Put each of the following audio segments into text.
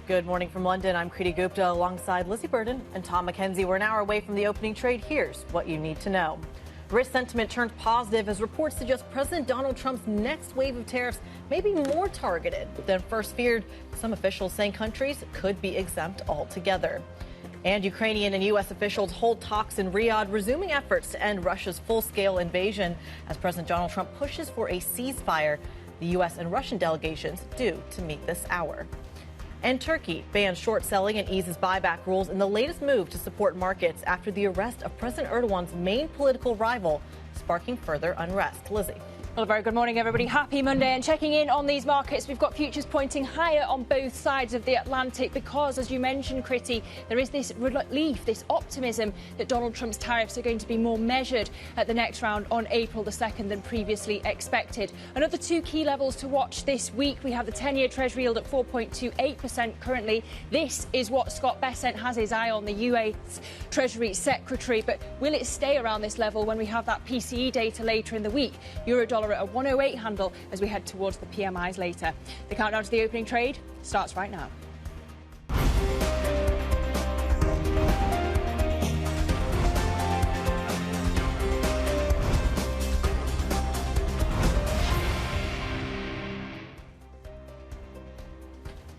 Good morning from London. I'm Kriti Gupta alongside Lizzy and Tom Mackenzie. We're an hour away from the opening trade. Here's what you need to know. Risk sentiment turned positive as reports suggest President Donald Trump's next wave of tariffs may be more targeted than first feared. Some officials saying countries could be exempt altogether. And Ukrainian and U.S. officials hold talks in Riyadh, resuming efforts to end Russia's full-scale invasion as President Donald Trump pushes for a ceasefire. The U.S. and Russian delegations due to meet this hour. And Turkey bans short selling and eases buyback rules in the latest move to support markets after the arrest of President Erdogan's main political rival, sparking further unrest. Lizzy. Well, a very good morning, everybody. Happy Monday. And checking in on these markets, we've got futures pointing higher on both sides of the Atlantic because, as you mentioned, Kriti, there is this relief, this optimism that Donald Trump's tariffs are going to be more measured at the next round on April the 2nd than previously expected. Another two key levels to watch this week. We have the 10-year Treasury yield at 4.28% currently. This is what Scott Bessent has his eye on, the US Treasury Secretary. But will it stay around this level when we have that PCE data later in the week? Eurodollar at a 108 handle as we head towards the PMIs later. The countdown to the opening trade starts right now.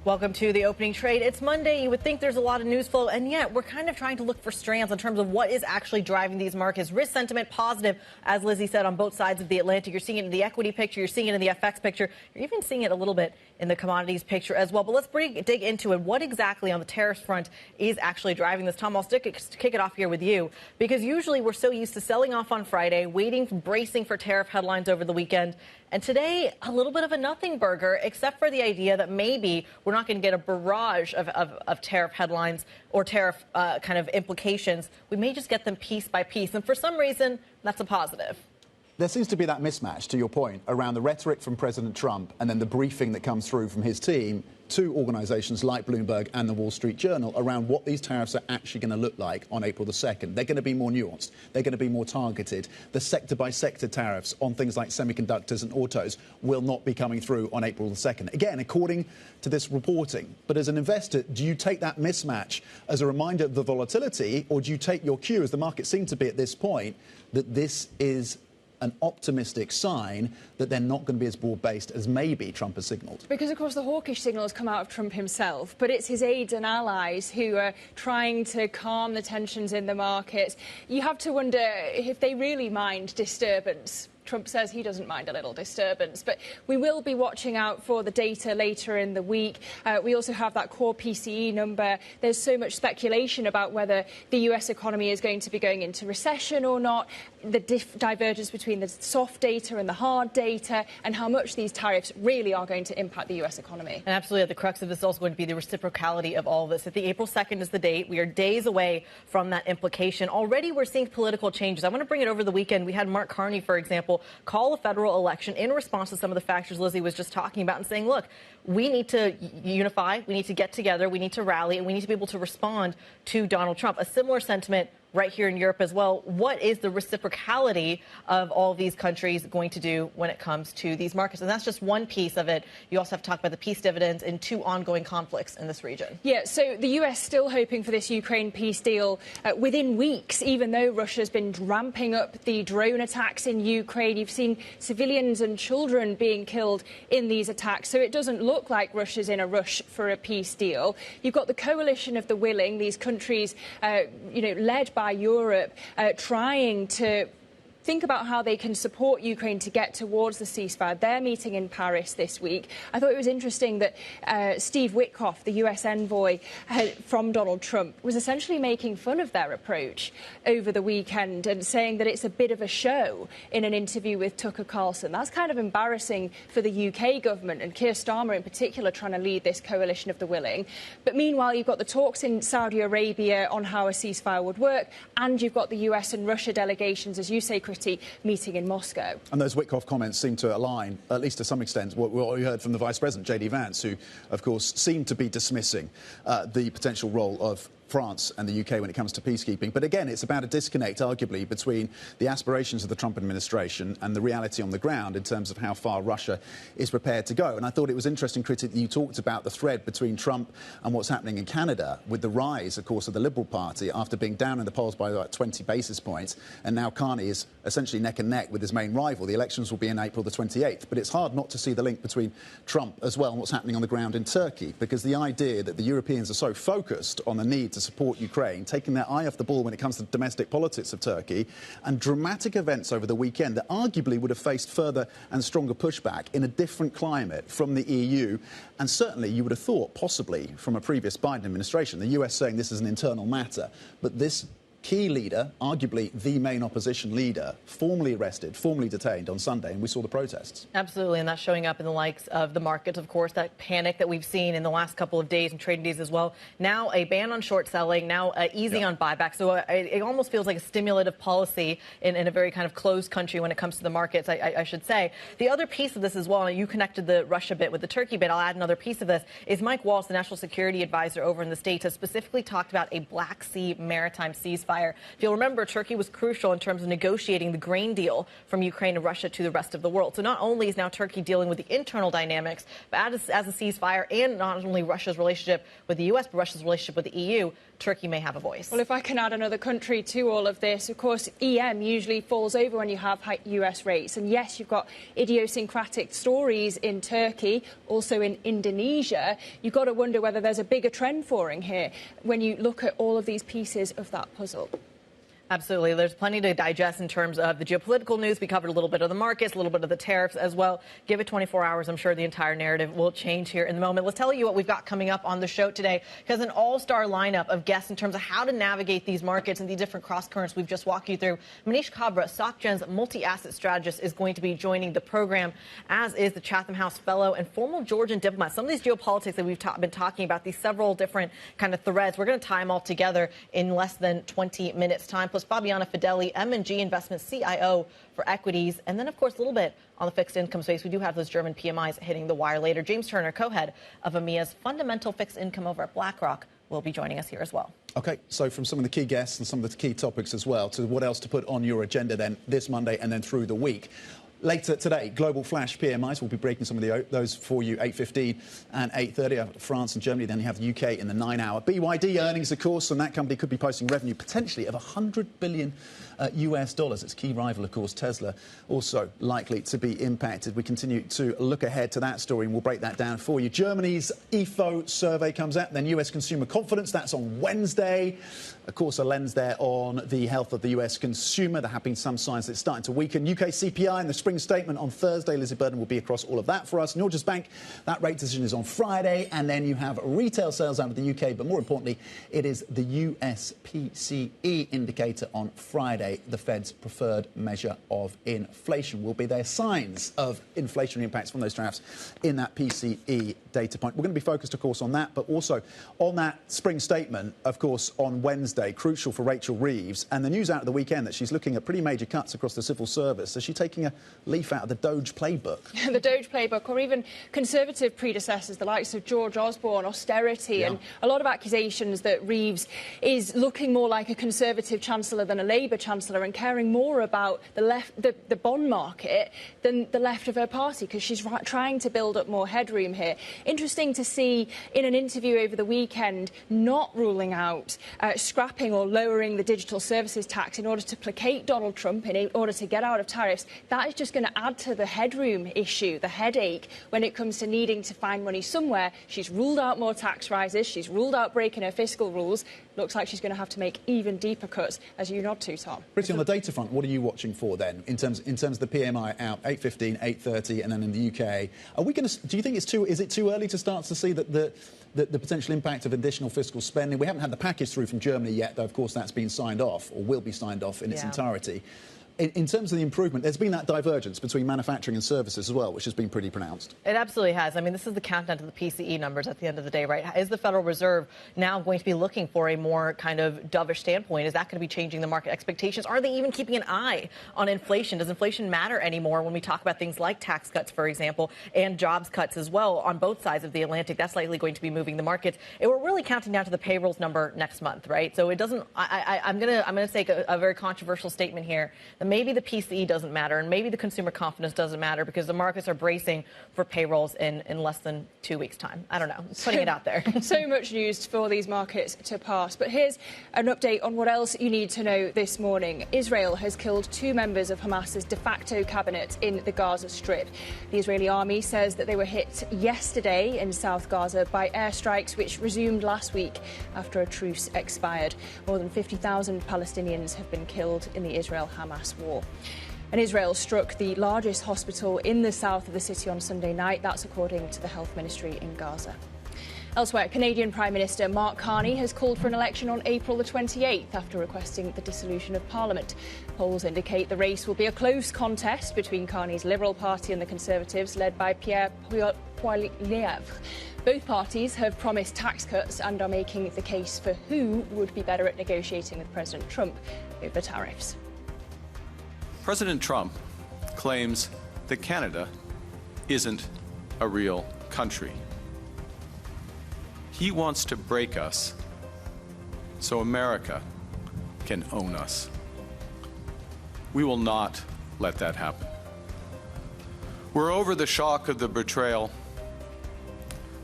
Welcome to the opening trade. It's Monday. You would think there's a lot of news flow, and yet we're kind of trying to look for strands in terms of what is actually driving these markets. Risk sentiment positive, as Lizzy said, on both sides of the Atlantic. You're seeing it in the equity picture. You're seeing it in the FX picture. You're even seeing it a little bit in the commodities picture as well. But let's dig into it. What exactly on the tariffs front is actually driving this? Tom, I'll kick it off here with you, because usually we're so used to selling off on Friday, waiting, bracing for tariff headlines over the weekend. And today, a little bit of a nothing burger, except for the idea that maybe we're not going to get a barrage of tariff headlines or tariff kind of implications. We may just get them piece by piece. And for some reason, that's a positive. There seems to be that mismatch, to your point, around the rhetoric from President Trump and then the briefing that comes through from his team to organisations like Bloomberg and the Wall Street Journal around what these tariffs are actually going to look like on April the 2nd. They're going to be more nuanced. They're going to be more targeted. The sector-by-sector tariffs on things like semiconductors and autos will not be coming through on April the 2nd. Again, according to this reporting. But as an investor, do you take that mismatch as a reminder of the volatility, or do you take your cue, as the market seems to be at this point, that this is an optimistic sign that they're not going to be as broad-based as maybe Trump has signalled? Because, of course, the hawkish signal has come out of Trump himself, but it's his aides and allies who are trying to calm the tensions in the markets. You have to wonder if they really mind disturbance. Trump says he doesn't mind a little disturbance, but we will be watching out for the data later in the week. We also have that core PCE number. There's so much speculation about whether the US economy is going to be going into recession or not, the divergence between the soft data and the hard data, and how much these tariffs really are going to impact the US economy. And absolutely, at the crux of this is also going to be the reciprocality of all of this. If the April 2nd is the date, we are days away from that implication. Already we're seeing political changes. I want to bring it over the weekend. We had Mark Carney, for example, call a federal election in response to some of the factors Lizzy was just talking about and saying, look, we need to unify, we need to get together, we need to rally, and we need to be able to respond to Donald Trump. A similar sentiment right here in Europe as well. What is the reciprocality of all of these countries going to do when it comes to these markets? And that's just one piece of it. You also have to talk about the peace dividends in two ongoing conflicts in this region. Yeah, so the US still hoping for this Ukraine peace deal within weeks, even though Russia's been ramping up the drone attacks in Ukraine. You've seen civilians and children being killed in these attacks. So it doesn't look like Russia's in a rush for a peace deal. You've got the coalition of the willing, these countries, led by Europe, trying to think about how they can support Ukraine to get towards the ceasefire. They're meeting in Paris this week. I thought it was interesting that Steve Witkoff, the US envoy from Donald Trump, was essentially making fun of their approach over the weekend and saying that it's a bit of a show in an interview with Tucker Carlson. That's kind of embarrassing for the UK government, and Keir Starmer in particular trying to lead this coalition of the willing. But meanwhile, you've got the talks in Saudi Arabia on how a ceasefire would work, and you've got the US and Russia delegations, as you say, Kriti, meeting in Moscow. And those Witkoff comments seem to align, at least to some extent, what we heard from the Vice President, J.D. Vance, who, of course, seemed to be dismissing the potential role of France and the UK when it comes to peacekeeping. But again, it's about a disconnect, arguably, between the aspirations of the Trump administration and the reality on the ground in terms of how far Russia is prepared to go. And I thought it was interesting, Kriti, that you talked about the thread between Trump and what's happening in Canada with the rise, of course, of the Liberal Party after being down in the polls by about 20 basis points. And now Carney is essentially neck and neck with his main rival. The elections will be in April the 28th. But it's hard not to see the link between Trump as well and what's happening on the ground in Turkey, because the idea that the Europeans are so focused on the need to support Ukraine, taking their eye off the ball when it comes to domestic politics of Turkey, and dramatic events over the weekend that arguably would have faced further and stronger pushback in a different climate from the EU. And certainly you would have thought, possibly from a previous Biden administration, the US saying this is an internal matter. But this key leader, arguably the main opposition leader, formally arrested, formally detained on Sunday, and we saw the protests. Absolutely, and that's showing up in the likes of the markets, of course, that panic that we've seen in the last couple of days and trading days as well. Now a ban on short selling, now easy on buyback. So it almost feels like a stimulative policy in a very kind of closed country when it comes to the markets, I should say. The other piece of this as well, and you connected the Russia bit with the Turkey bit, I'll add another piece of this, is Mike Waltz, the national security advisor over in the States, has specifically talked about a Black Sea maritime ceasefire. If you'll remember, Turkey was crucial in terms of negotiating the grain deal from Ukraine and Russia to the rest of the world. So not only is now Turkey dealing with the internal dynamics, but as a ceasefire and not only Russia's relationship with the U.S., but Russia's relationship with the EU, Turkey may have a voice. Well, if I can add another country to all of this, of course, EM usually falls over when you have high US rates. And yes, you've got idiosyncratic stories in Turkey, also in Indonesia. You've got to wonder whether there's a bigger trend forming here when you look at all of these pieces of that puzzle. Absolutely. There's plenty to digest in terms of the geopolitical news. We covered a little bit of the markets, a little bit of the tariffs as well. Give it 24 hours. I'm sure the entire narrative will change here in the moment. Let's tell you what we've got coming up on the show today, because an all-star lineup of guests in terms of how to navigate these markets and the different cross currents we've just walked you through. Manish Kabra, SocGen's multi-asset strategist, is going to be joining the program, as is the Chatham House fellow and former Georgian diplomat. Some of these geopolitics that we've been talking about, these several different kind of threads, we're going to tie them all together in less than 20 minutes' time. Plus, Fabiana Fedeli, M&G Investments CIO for equities. And then, of course, a little bit on the fixed income space. We do have those German PMIs hitting the wire later. James Turner, co-head of EMEA's fundamental fixed income over at Blackrock, will be joining us here as well. OK, so from some of the key guests and some of the key topics as well, to what else to put on your agenda then this Monday and then through the week. Later today, global flash PMIs. We'll be breaking some of those for you, 8:15 and 8:30. France and Germany. Then you have the UK in the 9-hour. BYD earnings, of course, and that company could be posting revenue potentially of $100 billion US dollars. Its key rival, of course, Tesla, also likely to be impacted. We continue to look ahead to that story, and we'll break that down for you. Germany's IFO survey comes out, then US consumer confidence. That's on Wednesday. Of course, a lens there on the health of the US consumer. There have been some signs that it's starting to weaken. UK CPI and the spring statement on Thursday. Lizzy will be across all of that for us. Norges Bank, that rate decision is on Friday. And then you have retail sales out of the UK. But more importantly, it is the US PCE indicator on Friday, the Fed's preferred measure of inflation. Will be there signs of inflationary impacts from those tariffs in that PCE data point. We're going to be focused, of course, on that, but also on that spring statement, of course, on Wednesday, crucial for Rachel Reeves. And the news out of the weekend that she's looking at pretty major cuts across the civil service. Is she taking a leaf out of the Doge playbook? The Doge playbook, or even Conservative predecessors, the likes of George Osborne, austerity, and a lot of accusations that Reeves is looking more like a Conservative Chancellor than a Labour Chancellor and caring more about the bond market than the left of her party, because she's trying to build up more headroom here. Interesting to see in an interview over the weekend not ruling out scrapping or lowering the digital services tax in order to placate Donald Trump, in order to get out of tariffs. That is just going to add to the headroom issue, the headache, when it comes to needing to find money somewhere. She's ruled out more tax rises. She's ruled out breaking her fiscal rules. Looks like she's going to have to make even deeper cuts, as you nod to, Tom. Pretty on the data front, what are you watching for then in terms of the PMI out 8:15, 8:30, and then in the UK? Are we going to? Do you think is it too early to start to see that the potential impact of additional fiscal spending? We haven't had the package through from Germany yet, though. Of course, that's been signed off or will be signed off in its entirety. in terms of the improvement, there's been that divergence between manufacturing and services as well, which has been pretty pronounced. It absolutely has. I mean, this is the countdown to the PCE numbers at the end of the day, right? Is the Federal Reserve now going to be looking for a more kind of dovish standpoint? Is that going to be changing the market expectations? Are they even keeping an eye on inflation? Does inflation matter anymore when we talk about things like tax cuts, for example, and jobs cuts as well on both sides of the Atlantic? That's likely going to be moving the markets. And we're really counting down to the payrolls number next month, right? So it doesn't. I'm gonna take a very controversial statement here that maybe the PCE doesn't matter and maybe the consumer confidence doesn't matter because the markets are bracing for payrolls in less than 2 weeks' time. I don't know. Putting it out there. So much news for these markets to pass. But here's an update on what else you need to know this morning. Israel has killed 2 members of Hamas's de facto cabinet in the Gaza Strip. The Israeli army says that they were hit yesterday in South Gaza by airstrikes which resumed last week after a truce expired. More than 50,000 Palestinians have been killed in the Israel-Hamas war. And Israel struck the largest hospital in the south of the city on Sunday night. That's according to the health ministry in Gaza. Elsewhere, Canadian Prime Minister Mark Carney has called for an election on April the 28th after requesting the dissolution of Parliament. Polls indicate the race will be a close contest between Carney's Liberal Party and the Conservatives, led by Pierre Poilievre. Both parties have promised tax cuts and are making the case for who would be better at negotiating with President Trump over tariffs. President Trump claims that Canada isn't a real country. He wants to break us so America can own us. We will not let that happen. We're over the shock of the betrayal,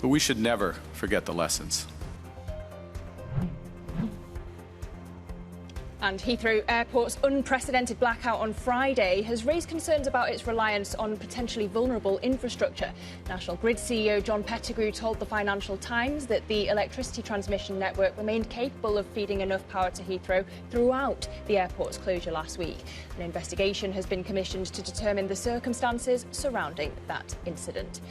but we should never forget the lessons. And Heathrow Airport's unprecedented blackout on Friday has raised concerns about its reliance on potentially vulnerable infrastructure. National Grid CEO John Pettigrew told the Financial Times that the electricity transmission network remained capable of feeding enough power to Heathrow throughout the airport's closure last week. An investigation has been commissioned to determine the circumstances surrounding that incident.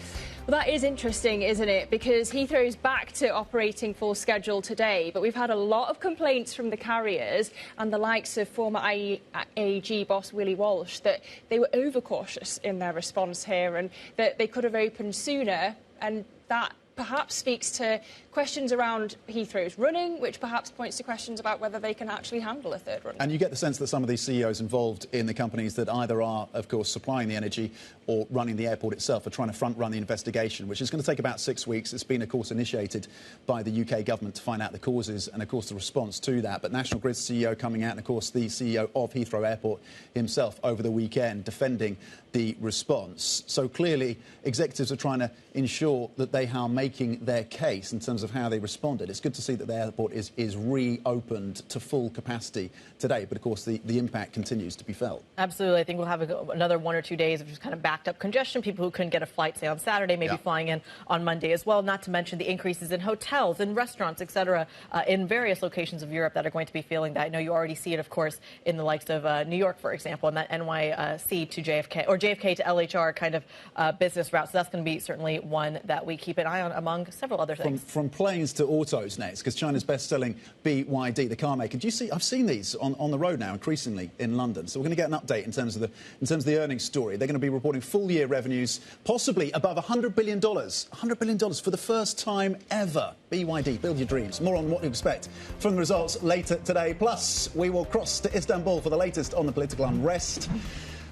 Well, that is interesting, isn't it? Because Heathrow's back to operating full schedule today, but we've had a lot of complaints from the carriers and the likes of former IAG boss Willie Walsh that they were overcautious in their response here and that they could have opened sooner, and that perhaps speaks to questions around Heathrow's running, which perhaps points to questions about whether they can actually handle a third run. And you get the sense that some of these CEOs involved in the companies that either are, of course, supplying the energy or running the airport itself are trying to front-run the investigation, which is going to take about 6 weeks. It's been, of course, initiated by the UK government to find out the causes and, of course, the response to that. But National Grid's CEO coming out and, of course, the CEO of Heathrow Airport himself over the weekend defending the response. So clearly, executives are trying to ensure that they are making their case in terms of how they responded. It's good to see that the airport is reopened to full capacity today, but of course the impact continues to be felt. Absolutely. I think we'll have another 1 or 2 days of just kind of backed up congestion, people who couldn't get a flight, say, on Saturday, maybe flying in on Monday as well, not to mention the increases in hotels and restaurants, etc., in various locations of Europe that are going to be feeling that. I know you already see it, of course, in the likes of New York, for example, and that NYC to JFK, or JFK to LHR kind of business route. So that's going to be certainly one that we keep an eye on, among several other things. From planes to autos next, because China's best-selling BYD, the car maker. Do you see? I've seen these on the road now increasingly in London. So we're going to get an update in terms of the earnings story. They're going to be reporting full-year revenues, possibly above $100 billion. $100 billion for the first time ever. BYD, build your dreams. More on what to expect from the results later today. Plus, we will cross to Istanbul for the latest on the political unrest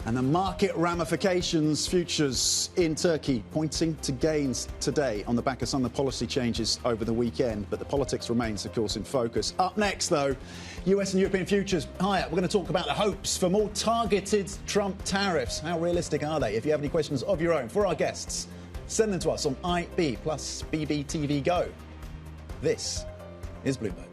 and the market ramifications. Futures in Turkey pointing to gains today on the back of some of the policy changes over the weekend. But the politics remains, of course, in focus. Up next, though, US and European futures higher. We're going to talk about the hopes for more targeted Trump tariffs. How realistic are they? If you have any questions of your own for our guests, send them to us on IB plus BBTV Go. This is Bloomberg.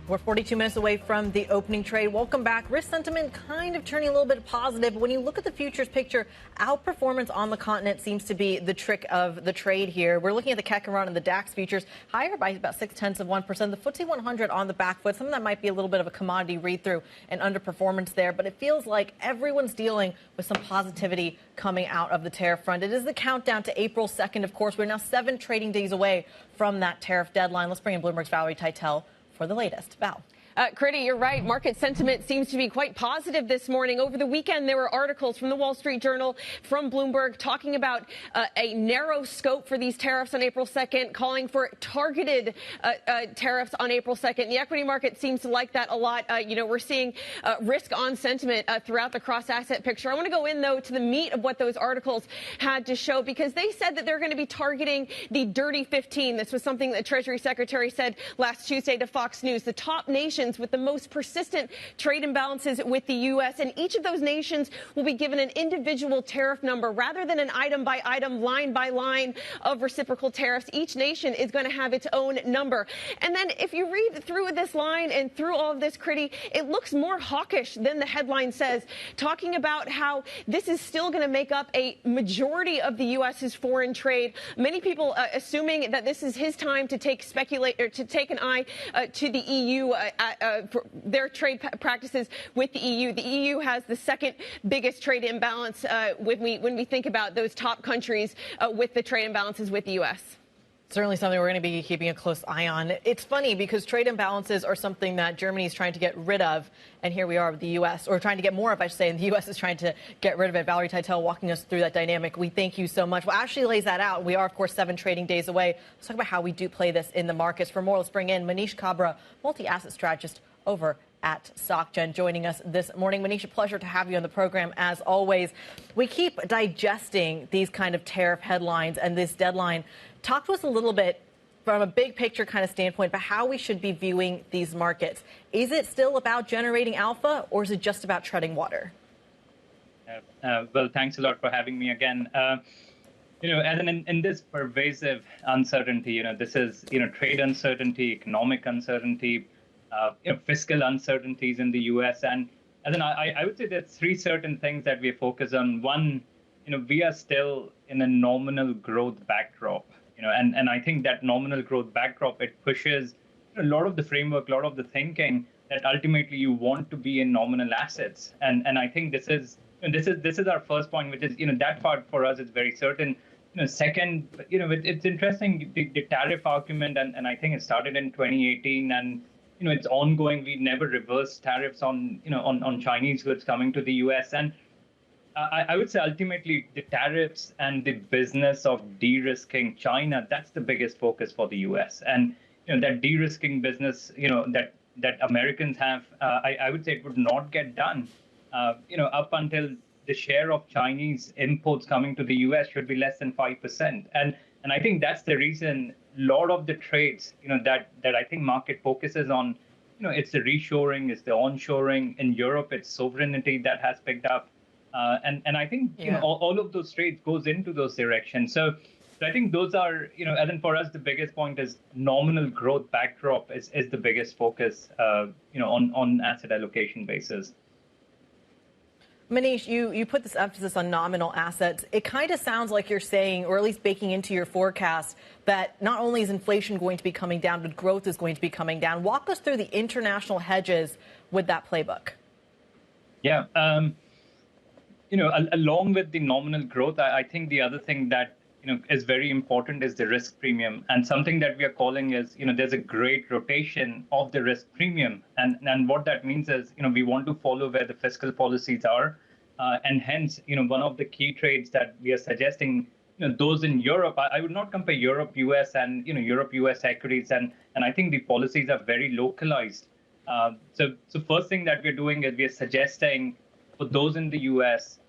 We're 42 minutes away from the opening trade. Welcome back. Risk sentiment kind of turning a little bit positive. But when you look at the futures picture, outperformance on the continent seems to be the trick of the trade here. We're looking at the CAC and run and the DAX futures higher by about 0.6%. The FTSE 100 on the back foot. Some of that might be a little bit of a commodity read-through and underperformance there. But it feels like everyone's dealing with some positivity coming out of the tariff front. It is the countdown to April 2nd, of course. We're now 7 trading days away from that tariff deadline. Let's bring in Bloomberg's Valerie Teitel for the latest. Val. Kriti, you're right. Market sentiment seems to be quite positive this morning. Over the weekend, there were articles from the Wall Street Journal, from Bloomberg, talking about a narrow scope for these tariffs on April 2nd, calling for targeted tariffs on April 2nd. The equity market seems to like that a lot. We're seeing risk on sentiment throughout the cross-asset picture. I want to go in, though, to the meat of what those articles had to show, because they said that they're going to be targeting the Dirty 15. This was something that Treasury Secretary said last Tuesday to Fox News. The top nations with the most persistent trade imbalances with the U.S. And each of those nations will be given an individual tariff number rather than an item-by-item, line-by-line of reciprocal tariffs. Each nation is going to have its own number. And then if you read through this line and through all of this, Kriti, it looks more hawkish than the headline says, talking about how this is still going to make up a majority of the U.S.'s foreign trade. Many people assuming that this is his time to take an eye to the EU for their trade practices with the EU. The EU has the second biggest trade imbalance when we think about those top countries with the trade imbalances with the U.S. Certainly something we're going to be keeping a close eye on. It's funny because trade imbalances are something that Germany is trying to get rid of. And here we are with the U.S., or trying to get more of, I should say, and the U.S. is trying to get rid of it. Valerie Teitel walking us through that dynamic. We thank you so much. Well, Ashley lays that out. We are, of course, 7 trading days away. Let's talk about how we do play this in the markets. For more, let's bring in Manish Kabra, multi-asset strategist over at SocGen, joining us this morning. Manish, a pleasure to have you on the program, as always. We keep digesting these kind of tariff headlines and this deadline. Talk to us a little bit from a big picture kind of standpoint, but how we should be viewing these markets. Is it still about generating alpha, or is it just about treading water? Well, thanks a lot for having me again. As in this pervasive uncertainty, this is, trade uncertainty, economic uncertainty, fiscal uncertainties in the U.S. And then I would say there's 3 certain things that we focus on. One, we are still in a nominal growth backdrop, and I think that nominal growth backdrop, it pushes a lot of the framework, a lot of the thinking that ultimately you want to be in nominal assets. And I think this is our first point, which is, that part for us is very certain. Second, it's interesting, the tariff argument, and I think it started in 2018, and it's ongoing. We never reversed tariffs on Chinese goods coming to the U.S. And I would say ultimately the tariffs and the business of de-risking China, that's the biggest focus for the U.S. And that de-risking business, that Americans have, I would say it would not get done, up until the share of Chinese imports coming to the U.S. should be less than 5%. And I think that's the reason a lot of the trades, that I think market focuses on, it's the reshoring, it's the onshoring. In Europe, it's sovereignty that has picked up. And I think, all of those trades goes into those directions. So I think those are, and then for us, the biggest point is nominal growth backdrop is the biggest focus, on asset allocation basis. Manish, you put this emphasis on nominal assets. It kind of sounds like you're saying, or at least baking into your forecast, that not only is inflation going to be coming down, but growth is going to be coming down. Walk us through the international hedges with that playbook. Yeah. Along with the nominal growth, I think the other thing that is very important is the risk premium, and something that we are calling is there's a great rotation of the risk premium, and what that means is we want to follow where the fiscal policies are, and hence one of the key trades that we are suggesting, those in Europe. I would not compare Europe, US, and Europe, US equities, and I think the policies are very localized. So first thing that we're doing is we are suggesting for those in the US,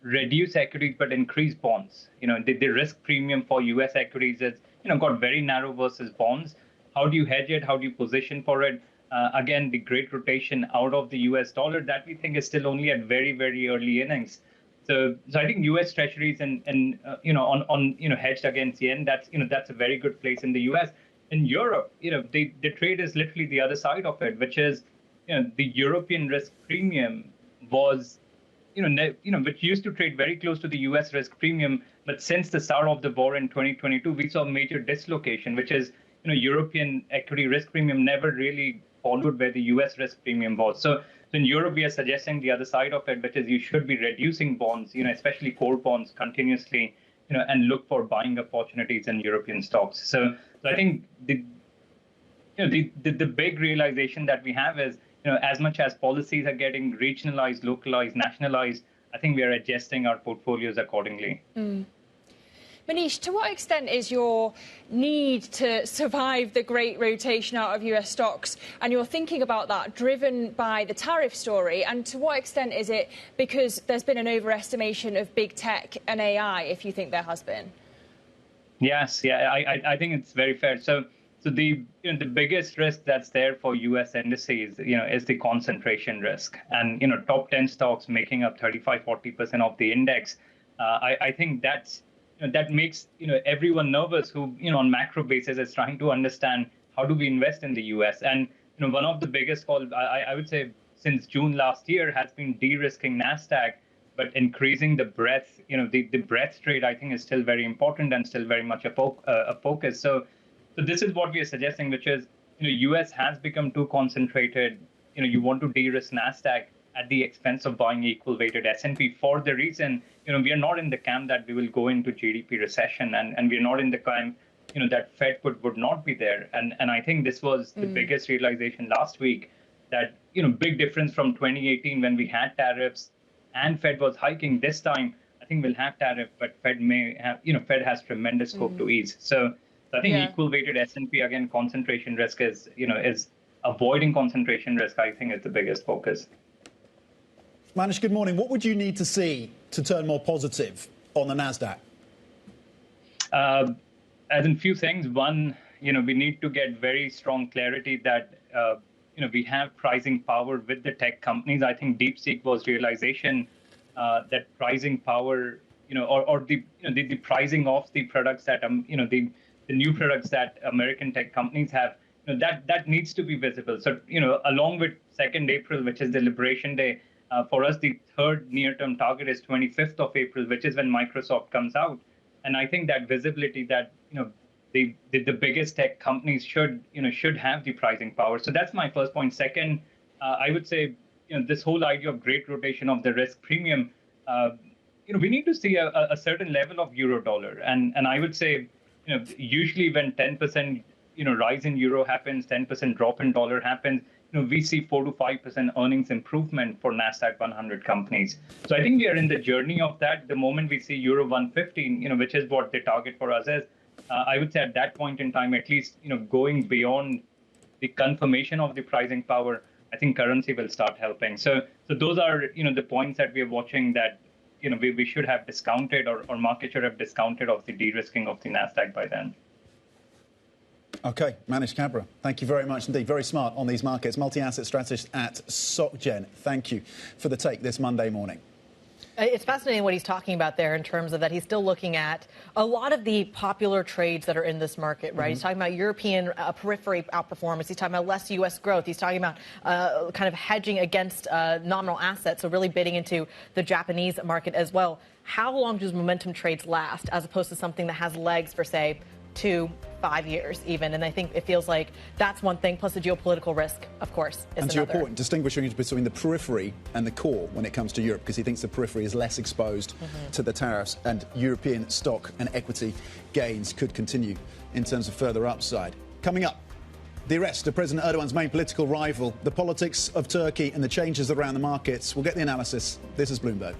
reduce equities but increase bonds. The risk premium for U.S. equities is got very narrow versus bonds. How do you hedge it? How do you position for it? Again, the great rotation out of the U.S. dollar that we think is still only at very, very early innings. So I think U.S. Treasuries and hedged against yen. That's a very good place in the U.S. in Europe, the trade is literally the other side of it, which is, the European risk premium was, which used to trade very close to the US risk premium. But since the start of the war in 2022, we saw major dislocation, which is, European equity risk premium never really followed where the US risk premium was. So in Europe, we are suggesting the other side of it, which is you should be reducing bonds, especially core bonds continuously, and look for buying opportunities in European stocks. So I think the big realization that we have is, as much as policies are getting regionalized, localized, nationalized, I think we are adjusting our portfolios accordingly. Manish, to what extent is your need to survive the great rotation out of US stocks and you're thinking about that driven by the tariff story? And to what extent is it because there's been an overestimation of big tech and AI, if you think there has been? Yes, I think it's very fair. So the biggest risk that's there for US indices, is the concentration risk. And, top 10 stocks making up 35-40% of the index. I think that makes everyone nervous who on macro basis is trying to understand how do we invest in the US. And one of the biggest calls I would say since June last year has been de-risking Nasdaq, but increasing the breadth. The breadth trade I think is still very important and still very much a focus. So this is what we are suggesting, which is US has become too concentrated. You want to de-risk Nasdaq at the expense of buying equal weighted S&P for the reason, we are not in the camp that we will go into GDP recession, and we are not in the camp, that Fed would not be there. And I think this was the biggest realization last week that, big difference from 2018 when we had tariffs and Fed was hiking. This time, I think we'll have tariff, but Fed may have, Fed has tremendous scope to ease. So I think equal weighted S&P, again, concentration risk is avoiding concentration risk, I think is the biggest focus. Manish, good morning. What would you need to see to turn more positive on the Nasdaq? As in few things. One, we need to get very strong clarity that we have pricing power with the tech companies. I think DeepSeek was realization that pricing power, or the pricing of the products that the new products that American tech companies have, that needs to be visible. So along with 2nd April, which is the Liberation Day. For us, the third near-term target is 25th of April, which is when Microsoft comes out. And I think that visibility that, the biggest tech companies should have the pricing power. So that's my first point. Second, I would say, this whole idea of great rotation of the risk premium, we need to see a certain level of euro dollar. And I would say, usually when 10%, rise in euro happens, 10% drop in dollar happens, we see 4 to 5% earnings improvement for Nasdaq 100 companies. So I think we are in the journey of that. The moment we see Euro 115, which is what the target for us is, I would say at that point in time, at least, going beyond the confirmation of the pricing power, I think currency will start helping. So those are, the points that we are watching that, we should have discounted or market should have discounted of the de-risking of the Nasdaq by then. OK, Manish Kabra, thank you very much indeed. Very smart on these markets. Multi-asset strategist at SocGen. Thank you for the take this Monday morning. It's fascinating what he's talking about there in terms of that he's still looking at a lot of the popular trades that are in this market, right? He's talking about European periphery outperformance. He's talking about less U.S. growth. He's talking about kind of hedging against nominal assets, so really bidding into the Japanese market as well. How long does momentum trades last as opposed to something that has legs for, say, 2, 5 years even? And I think it feels like that's one thing, plus the geopolitical risk, of course, is and to another. your point, distinguishing between the periphery and the core when it comes to Europe, because he thinks the periphery is less exposed to the tariffs, and European stock and equity gains could continue in terms of further upside. Coming up, the arrest of President Erdogan's main political rival, the politics of Turkey and the changes around the markets. We'll get the analysis. This is Bloomberg.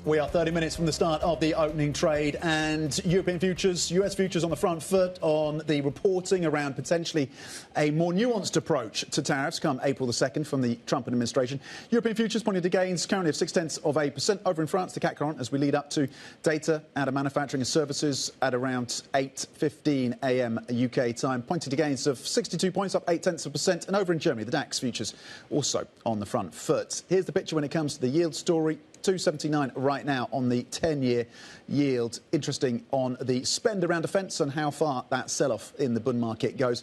We are 30 minutes from the start of the opening trade, and European futures, US futures on the front foot on the reporting around potentially a more nuanced approach to tariffs come April the 2nd from the Trump administration. European futures pointing to gains currently of 0.6%. Over in France, the CAC 40 as we lead up to data out of manufacturing and services at around 8:15 a.m. UK time, pointing to gains of 62 points, up 0.8%. And over in Germany, the DAX futures also on the front foot. Here's the picture when it comes to the yield story. 2.79 right now on the 10-year yield. Interesting on the spend around defence and how far that sell-off in the bond market goes.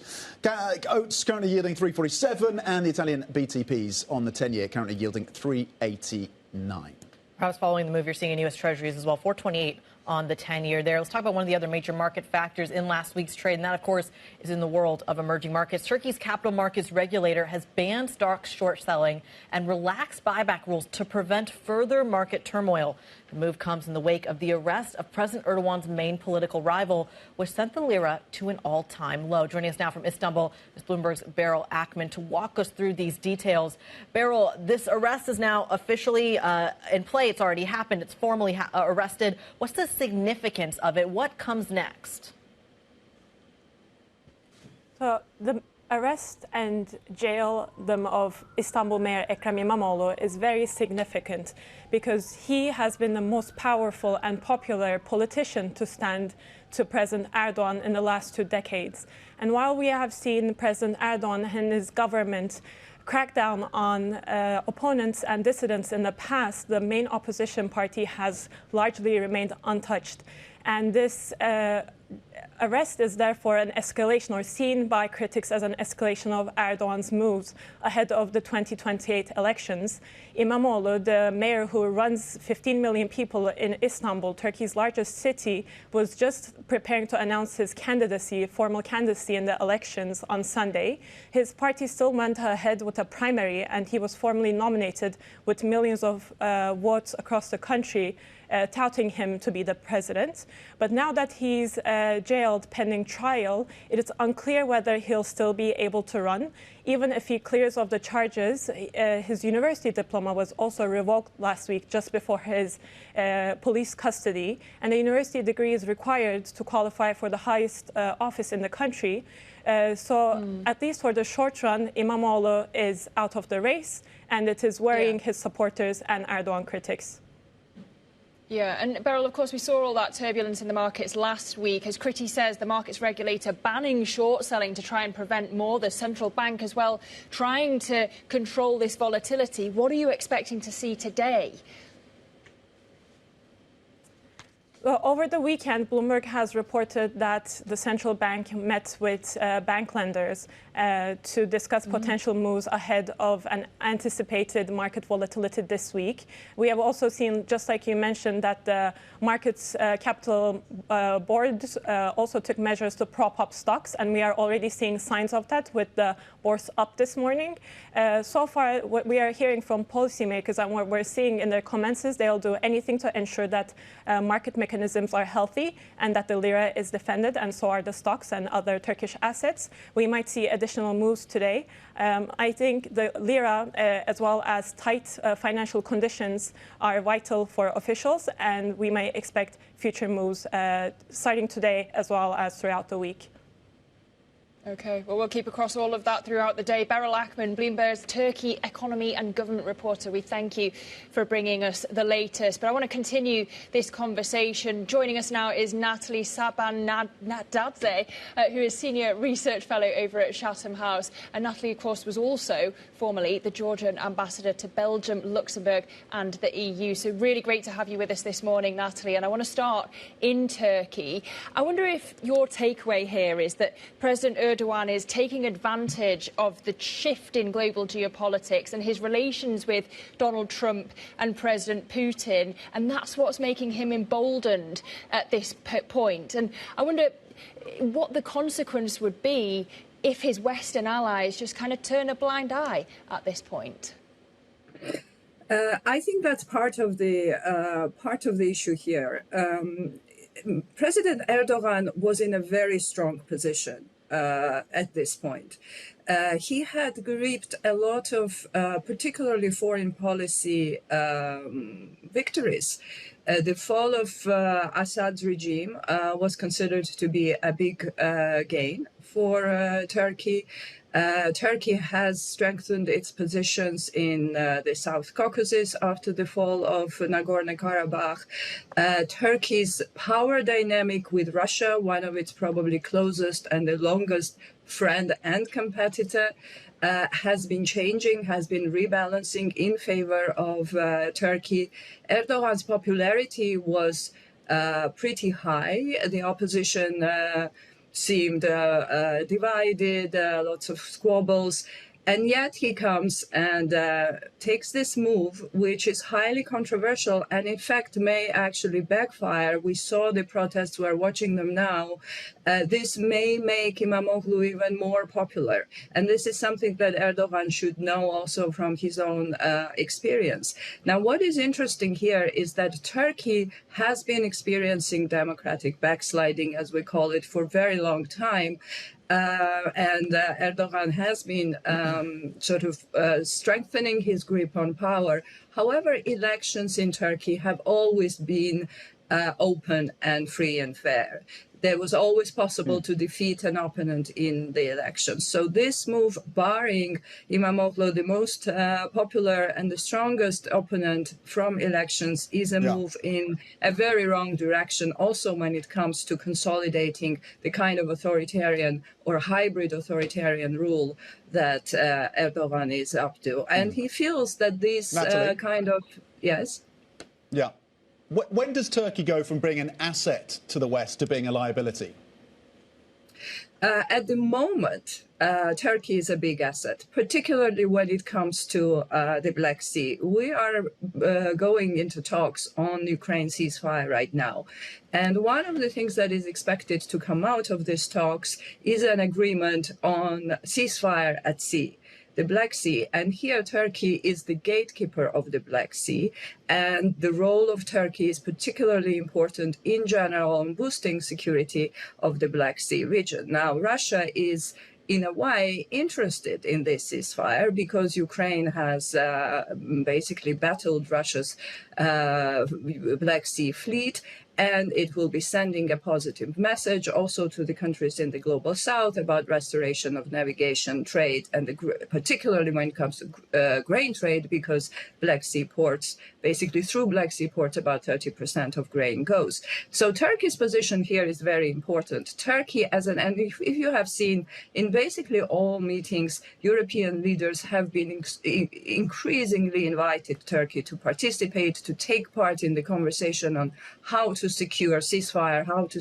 Oats currently yielding 3.47, and the Italian BTPs on the 10-year currently yielding 3.89. Perhaps following the move you're seeing in U.S. Treasuries as well, 4.28 on the 10-year there. Let's talk about one of the other major market factors in last week's trade, and that, of course, is in the world of emerging markets. Turkey's capital markets regulator has banned stock short selling and relaxed buyback rules to prevent further market turmoil. The move comes in the wake of the arrest of President Erdogan's main political rival, which sent the lira to an all-time low. Joining us now from Istanbul is Bloomberg's Beryl Ackman to walk us through these details. Beryl, this arrest is now officially in play. It's already happened. It's formally arrested. What's the significance of it? What comes next? So the arrest and jail of Istanbul Mayor Ekrem İmamoğlu is very significant because he has been the most powerful and popular politician to stand to President Erdogan in the last 2 decades. And while we have seen President Erdogan and his government crack down on opponents and dissidents in the past, the main opposition party has largely remained untouched. And this arrest is therefore an escalation, or seen by critics as an escalation of Erdogan's moves ahead of the 2028 elections. İmamoğlu, the mayor who runs 15 million people in Istanbul, Turkey's largest city, was just preparing to announce his formal candidacy in the elections on Sunday. His party still went ahead with a primary, and he was formally nominated with millions of votes across the country, touting him to be the president. But now that he's jailed pending trial, it is unclear whether he'll still be able to run. Even if he clears of the charges, his university diploma was also revoked last week just before his police custody. And the university degree is required to qualify for the highest office in the country. At least for the short run, İmamoğlu is out of the race, and it is worrying his supporters and Erdogan critics. Yeah, and Beryl, of course, we saw all that turbulence in the markets last week. As Kriti says, the markets regulator banning short selling to try and prevent more. The central bank as well trying to control this volatility. What are you expecting to see today? Well, over the weekend, Bloomberg has reported that the central bank met with bank lenders to discuss potential moves ahead of an anticipated market volatility this week. We have also seen, just like you mentioned, that the market's capital boards also took measures to prop up stocks, and we are already seeing signs of that with the bourse up this morning. So far, what we are hearing from policymakers and what we're seeing in their comments is they'll do anything to ensure that market mechanisms are healthy and that the lira is defended, and so are the stocks and other Turkish assets. We might see additional moves today. I think the lira, as well as tight financial conditions, are vital for officials, and we may expect future moves starting today as well as throughout the week. OK, well, we'll keep across all of that throughout the day. Beryl Ackman, Bloomberg's Turkey economy and government reporter, we thank you for bringing us the latest. But I want to continue this conversation. Joining us now is Natalie Sabanadze, who is Senior Research Fellow over at Chatham House. And Natalie, of course, was also formerly the Georgian ambassador to Belgium, Luxembourg and the EU. So really great to have you with us this morning, Natalie. And I want to start in Turkey. I wonder if your takeaway here is that President Erdogan is taking advantage of the shift in global geopolitics and his relations with Donald Trump and President Putin, and that's what's making him emboldened at this point. And I wonder what the consequence would be if his Western allies just kind of turn a blind eye at this point. I think that's part of the issue here. President Erdogan was in a very strong position at this point. he had reaped a lot of particularly foreign policy victories. The fall of Assad's regime was considered to be a big gain for Turkey. Turkey has strengthened its positions in the South Caucasus after the fall of Nagorno-Karabakh. Turkey's power dynamic with Russia, one of its probably closest and the longest friend and competitor, has been changing, has been rebalancing in favor of Turkey. Erdogan's popularity was pretty high. The opposition seemed divided, lots of squabbles. And yet he comes and takes this move, which is highly controversial and in fact may actually backfire. We saw the protests, we're watching them now. This may make Imamoglu even more popular. And this is something that Erdogan should know also from his own experience. Now, what is interesting here is that Turkey has been experiencing democratic backsliding, as we call it, for a very long time. And Erdogan has been strengthening his grip on power. However, elections in Turkey have always been open and free and fair. There was always possible to defeat an opponent in the elections. So this move, barring Imamoglu, the most popular and the strongest opponent from elections, is a move in a very wrong direction, also when it comes to consolidating the kind of authoritarian or hybrid authoritarian rule that Erdogan is up to. And he feels that this Yes? Yeah. When does Turkey go from being an asset to the West to being a liability? At the moment, Turkey is a big asset, particularly when it comes to the Black Sea. We are going into talks on Ukraine ceasefire right now. And one of the things that is expected to come out of these talks is an agreement on ceasefire at sea, the Black Sea. And here Turkey is the gatekeeper of the Black Sea. And the role of Turkey is particularly important in general in boosting security of the Black Sea region. Now, Russia is in a way interested in this ceasefire because Ukraine has basically battled Russia's Black Sea fleet, and it will be sending a positive message also to the countries in the global south about restoration of navigation, trade, and particularly when it comes to grain trade, because Black Sea ports, basically through Black Sea ports, about 30% of grain goes. So Turkey's position here is very important. Turkey, and if you have seen in basically all meetings, European leaders have been increasingly invited Turkey to participate, to take part in the conversation on how to secure ceasefire, how to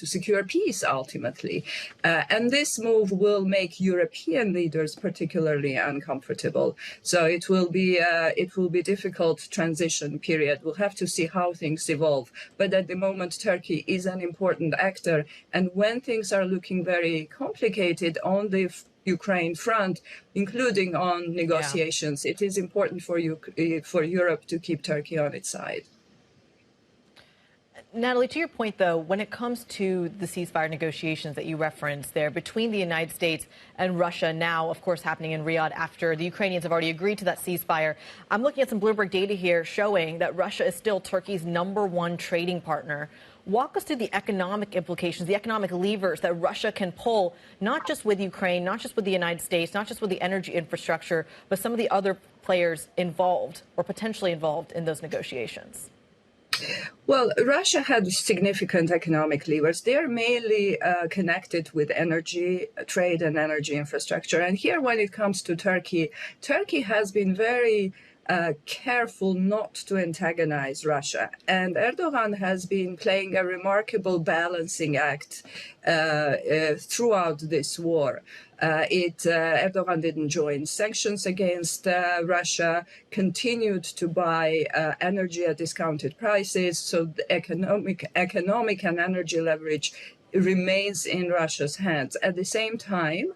secure peace ultimately. And this move will make European leaders particularly uncomfortable. So it will be difficult transition period. We'll have to see how things evolve. But at the moment, Turkey is an important actor. And when things are looking very complicated on the Ukraine front, including on negotiations, it is important for Europe to keep Turkey on its side. Natalie, to your point, though, when it comes to the ceasefire negotiations that you referenced there between the United States and Russia, now, of course, happening in Riyadh after the Ukrainians have already agreed to that ceasefire, I'm looking at some Bloomberg data here showing that Russia is still Turkey's #1 trading partner. Walk us through the economic implications, the economic levers that Russia can pull, not just with Ukraine, not just with the United States, not just with the energy infrastructure, but some of the other players involved or potentially involved in those negotiations. Well, Russia had significant economic levers. They are mainly connected with energy, trade and energy infrastructure. And here, when it comes to Turkey, Turkey has been very careful not to antagonize Russia. And Erdogan has been playing a remarkable balancing act throughout this war. Erdogan didn't join sanctions against Russia, continued to buy energy at discounted prices. So the economic and energy leverage remains in Russia's hands. At the same time,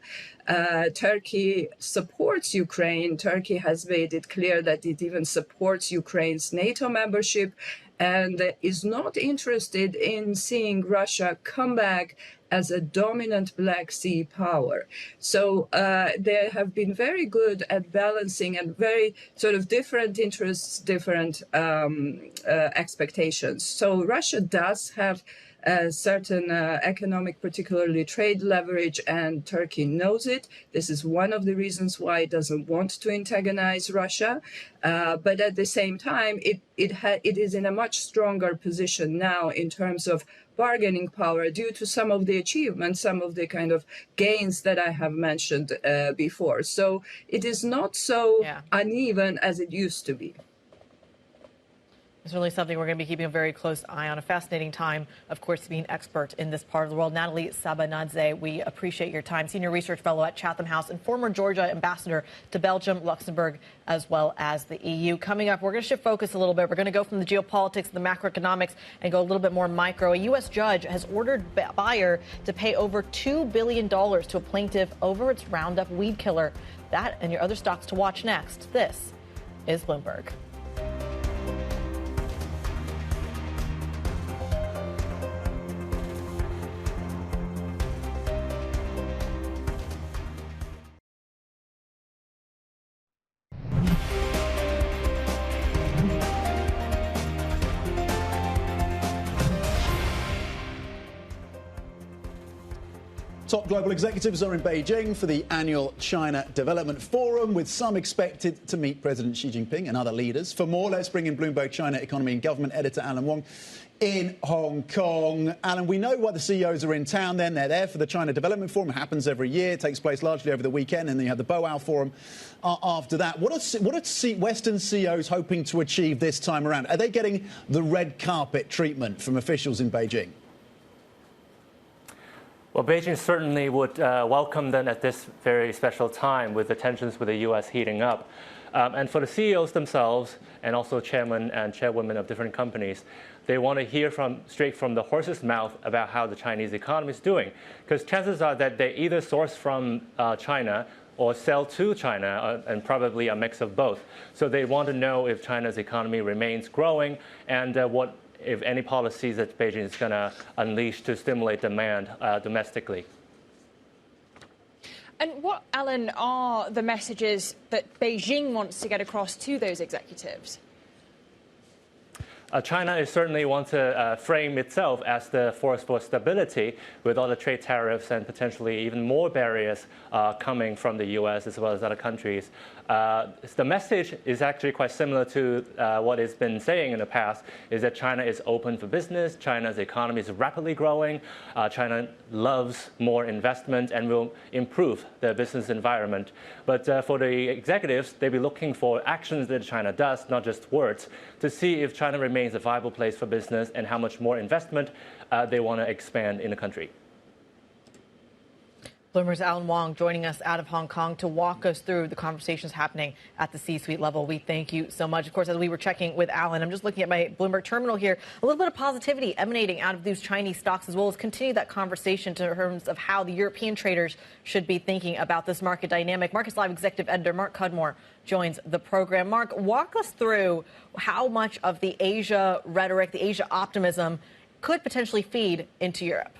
Turkey supports Ukraine. Turkey has made it clear that it even supports Ukraine's NATO membership and is not interested in seeing Russia come back as a dominant Black Sea power. So they have been very good at balancing and very sort of different interests, different expectations. So Russia does have certain economic, particularly trade leverage, and Turkey knows it. This is one of the reasons why it doesn't want to antagonize Russia. But at the same time, it is in a much stronger position now in terms of bargaining power due to some of the achievements, some of the kind of gains that I have mentioned before. So it is not so uneven as it used to be. It's really something we're going to be keeping a very close eye on. A fascinating time, of course, to be an expert in this part of the world. Natalie Sabanadze, we appreciate your time. Senior Research Fellow at Chatham House and former Georgia ambassador to Belgium, Luxembourg, as well as the EU. Coming up, we're going to shift focus a little bit. We're going to go from the geopolitics to the macroeconomics and go a little bit more micro. A U.S. judge has ordered Bayer to pay over $2 billion to a plaintiff over its Roundup weed killer. That and your other stocks to watch next. This is Bloomberg. Top global executives are in Beijing for the annual China Development Forum, with some expected to meet President Xi Jinping and other leaders. For more, let's bring in Bloomberg China economy and government editor Alan Wong in Hong Kong. Alan, we know why the CEOs are in town then. They're there for the China Development Forum. It happens every year. It takes place largely over the weekend, and then you have the Boao Forum after that. What are Western CEOs hoping to achieve this time around? Are they getting the red carpet treatment from officials in Beijing? Well, Beijing certainly would welcome them at this very special time, with the tensions with the U.S. heating up. And for the CEOs themselves, and also chairmen and chairwomen of different companies, they want to hear straight from the horse's mouth about how the Chinese economy is doing. Because chances are that they either source from China or sell to China, and probably a mix of both. So they want to know if China's economy remains growing, and if any policies that Beijing is going to unleash to stimulate demand domestically. And what, Alan, are the messages that Beijing wants to get across to those executives? China is certainly wants to frame itself as the force for stability, with all the trade tariffs and potentially even more barriers coming from the U.S. as well as other countries. The message is actually quite similar to what it's been saying in the past, is that China is open for business, China's economy is rapidly growing, China loves more investment and will improve the business environment. But for the executives, they'll be looking for actions that China does, not just words, to see if China remains a viable place for business and how much more investment they want to expand in the country. Bloomberg's Alan Wong joining us out of Hong Kong to walk us through the conversations happening at the C-suite level. We thank you so much. Of course, as we were checking with Alan, I'm just looking at my Bloomberg terminal here, a little bit of positivity emanating out of these Chinese stocks, as well as continue that conversation in terms of how the European traders should be thinking about this market dynamic. Markets Live executive editor Mark Cudmore joins the program. Mark, walk us through how much of the Asia rhetoric, the Asia optimism could potentially feed into Europe.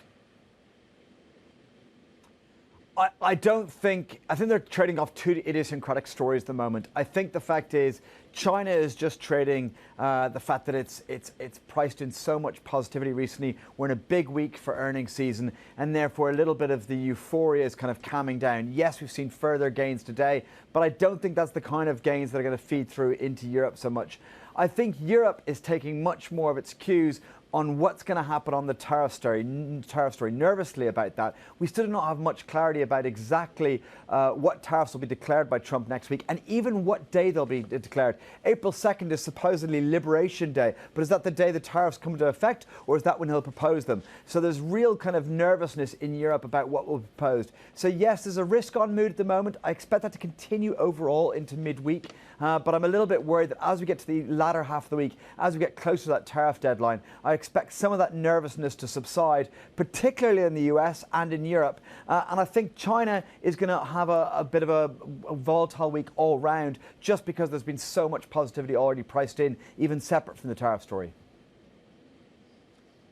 I think they're trading off two idiosyncratic stories at the moment. I think the fact is China is just trading the fact that it's priced in so much positivity recently. We're in a big week for earnings season, and therefore a little bit of the euphoria is kind of calming down. Yes, we've seen further gains today, but I don't think that's the kind of gains that are going to feed through into Europe so much. I think Europe is taking much more of its cues on what's going to happen on the tariff story nervously about that. We still do not have much clarity about exactly what tariffs will be declared by Trump next week, and even what day they'll be declared. April 2nd is supposedly Liberation Day, but is that the day the tariffs come into effect, or is that when he'll propose them? So there's real kind of nervousness in Europe about what will be proposed. So yes, there's a risk-on mood at the moment. I expect that to continue overall into midweek. But I'm a little bit worried that as we get to the latter half of the week, as we get closer to that tariff deadline, I expect some of that nervousness to subside, particularly in the US and in Europe. And I think China is going to have a bit of a volatile week all round, just because there's been so much positivity already priced in, even separate from the tariff story.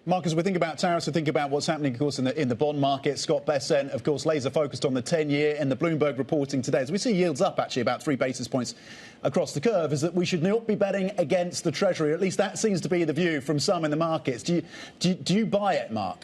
Mark, as we think about tariffs, we think about what's happening, of course, in the bond market. Scott Bessent, of course, laser focused on the 10-year, and the Bloomberg reporting today, as we see yields up actually about 3 basis points across the curve, is that we should not be betting against the Treasury. At least that seems to be the view from some in the markets. Do you buy it, Mark?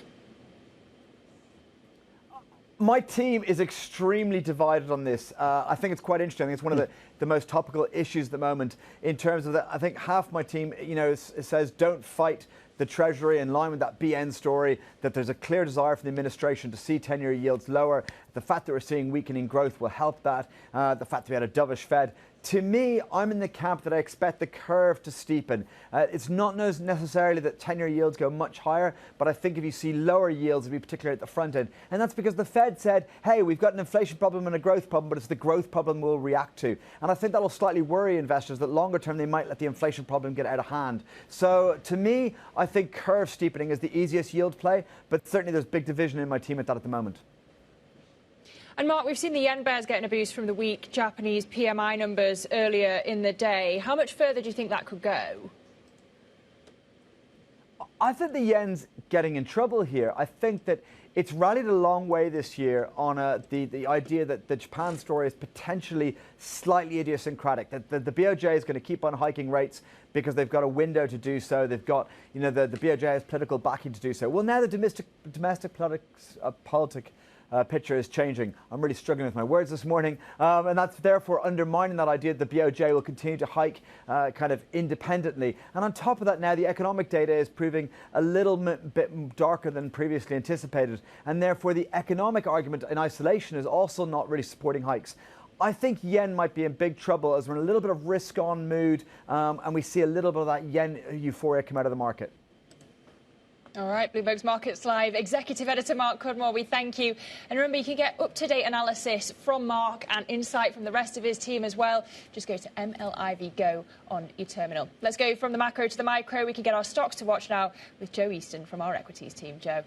My team is extremely divided on this. I think it's quite interesting. I think it's one of the most topical issues at the moment in terms of that. I think half my team, says don't fight the Treasury, in line with that BN story, that there's a clear desire for the administration to see 10-year yields lower. The fact that we're seeing weakening growth will help that. The fact that we had a dovish Fed. To me, I'm in the camp that I expect the curve to steepen. It's not necessarily that 10-year yields go much higher, but I think if you see lower yields, it'll be particularly at the front end. And that's because the Fed said, hey, we've got an inflation problem and a growth problem, but it's the growth problem we'll react to. And I think that'll slightly worry investors that longer term they might let the inflation problem get out of hand. So to me, I think curve steepening is the easiest yield play, but certainly there's big division in my team at that at the moment. And Mark, we've seen the yen bears getting a boost from the weak Japanese PMI numbers earlier in the day. How much further do you think that could go? I think the yen's getting in trouble here. I think that it's rallied a long way this year on the idea that the Japan story is potentially slightly idiosyncratic, that the BOJ is going to keep on hiking rates because they've got a window to do so. They've got, the BOJ has political backing to do so. Well, now the domestic politic picture is changing. I'm really struggling with my words this morning, and that's therefore undermining that idea that the BOJ will continue to hike kind of independently. And on top of that, now the economic data is proving a little bit darker than previously anticipated, and therefore the economic argument in isolation is also not really supporting hikes. I think yen might be in big trouble as we're in a little bit of risk-on mood, and we see a little bit of that yen euphoria come out of the market. All right, Bloomberg's Markets Live Executive Editor Mark Cudmore, we thank you. And remember, you can get up-to-date analysis from Mark and insight from the rest of his team as well. Just go to MLIV Go on your terminal. Let's go from the macro to the micro. We can get our stocks to watch now with Joe Easton from our equities team. Joe.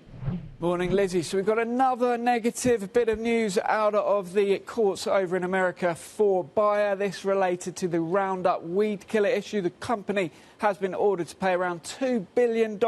Morning, Lizzy. So we've got another negative bit of news out of the courts over in America for Bayer. This related to the Roundup weed killer issue. The company has been ordered to pay around $2 billion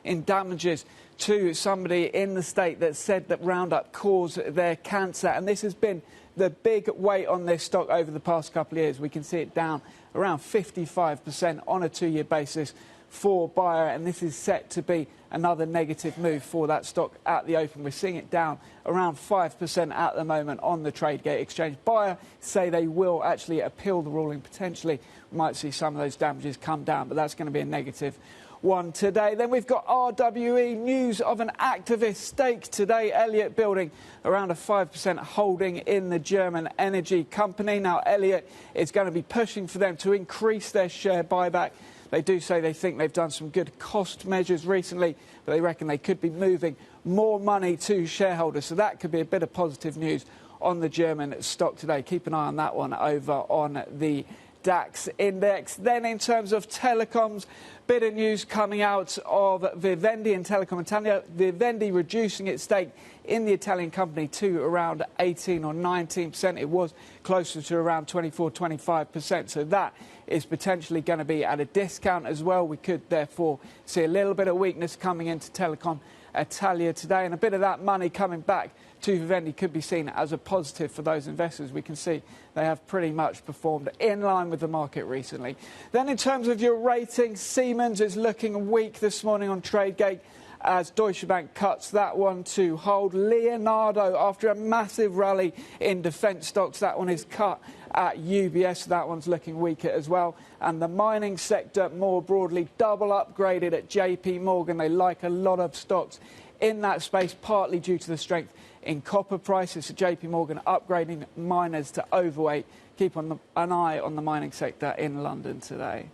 in damages to somebody in the state that said that Roundup caused their cancer. And this has been the big weight on this stock over the past couple of years. We can see it down around 55% on a 2-year basis for Bayer, and this is set to be another negative move for that stock at the open. We're seeing it down around 5% at the moment on the Tradegate exchange. Bayer say they will actually appeal the ruling. Potentially we might see some of those damages come down, but that's going to be a negative one today. Then we've got RWE, news of an activist stake today. Elliott building around a 5% holding in the German energy company. Now Elliott is going to be pushing for them to increase their share buyback. They do say they think they've done some good cost measures recently, but they reckon they could be moving more money to shareholders. So that could be a bit of positive news on the German stock today. Keep an eye on that one over on the DAX index. Then in terms of telecoms, bit of news coming out of Vivendi and Telecom Italia. Vivendi reducing its stake in the Italian company to around 18 or 19%. It was closer to around 24, 25%. So that is potentially going to be at a discount as well. We could therefore see a little bit of weakness coming into Telecom Italia today, and a bit of that money coming back to Vivendi could be seen as a positive for those investors. We can see they have pretty much performed in line with the market recently. Then in terms of your ratings, Siemens is looking weak this morning on Tradegate as Deutsche Bank cuts that one to hold. Leonardo, after a massive rally in defence stocks, that one is cut at UBS. That one's looking weaker as well. And the mining sector more broadly double upgraded at JP Morgan. They like a lot of stocks in that space, partly due to the strength in copper prices. So JP Morgan upgrading miners to overweight. Keep an eye on the mining sector in London today.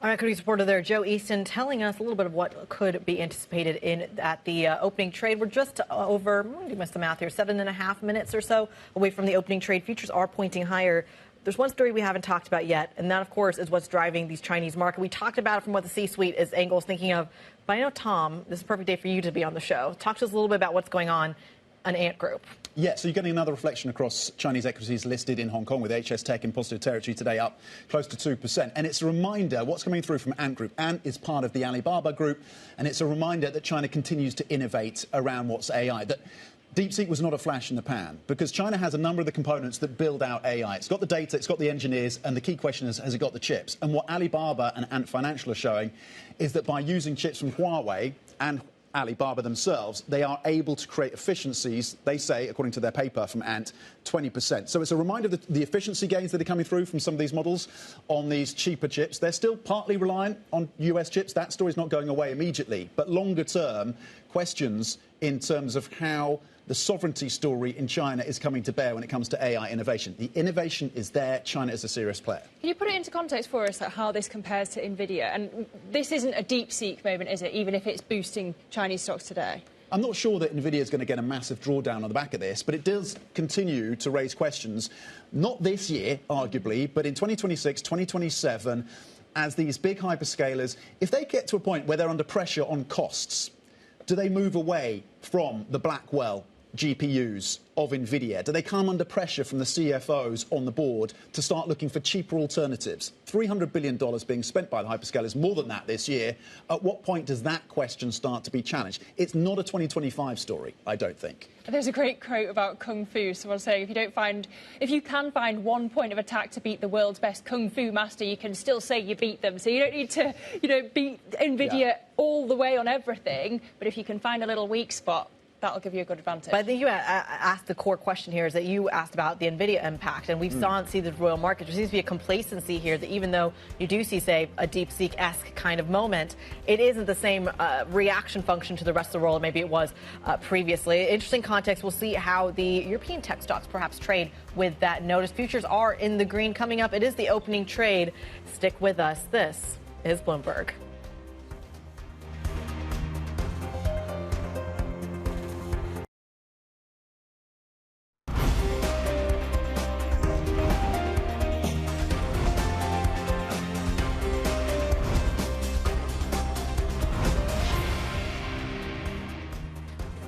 Our equities reporter there, Joe Easton, telling us a little bit of what could be anticipated at the opening trade. We're just over, you missed the math here, 7.5 minutes or so away from the opening trade. Futures are pointing higher. There's one story we haven't talked about yet, and that, of course, is what's driving these Chinese market. We talked about it from what the C-suite is Angle's thinking of. But I know, Tom, this is a perfect day for you to be on the show. Talk to us a little bit about what's going on an ant group. Yeah, so you're getting another reflection across Chinese equities listed in Hong Kong, with HS Tech in positive territory today, up close to 2%. And it's a reminder what's coming through from Ant Group. Ant is part of the Alibaba Group, and it's a reminder that China continues to innovate around what's AI. That DeepSeek was not a flash in the pan, because China has a number of the components that build out AI. It's got the data, it's got the engineers, and the key question is, has it got the chips? And what Alibaba and Ant Financial are showing is that by using chips from Huawei and Alibaba themselves, they are able to create efficiencies, they say, according to their paper from Ant, 20%. So it's a reminder of the efficiency gains that are coming through from some of these models on these cheaper chips. They're still partly reliant on US chips. That story's not going away immediately. But longer term, questions in terms of how the sovereignty story in China is coming to bear when it comes to AI innovation. The innovation is there. China is a serious player. Can you put it into context for us, like, how this compares to NVIDIA? And this isn't a DeepSeek moment, is it, even if it's boosting Chinese stocks today? I'm not sure that NVIDIA is going to get a massive drawdown on the back of this, but it does continue to raise questions, not this year, arguably, but in 2026, 2027, as these big hyperscalers, if they get to a point where they're under pressure on costs, do they move away from the Blackwell GPUs of NVIDIA? Do they come under pressure from the CFOs on the board to start looking for cheaper alternatives? $300 billion being spent by the hyperscalers, more than that this year. At what point does that question start to be challenged? It's not a 2025 story, I don't think. There's a great quote about Kung Fu. Someone saying, if you can find one point of attack to beat the world's best Kung Fu master, you can still say you beat them. So you don't need to, beat NVIDIA all the way on everything. But if you can find a little weak spot, that'll give you a good advantage. But I think you asked the core question here, is that you asked about the NVIDIA impact, and we've seen the royal market. There seems to be a complacency here that even though you do see, say, a DeepSeek-esque kind of moment, it isn't the same reaction function to the rest of the world maybe it was previously. Interesting context. We'll see how the European tech stocks perhaps trade with that notice. Futures are in the green coming up. It is the opening trade. Stick with us. This is Bloomberg.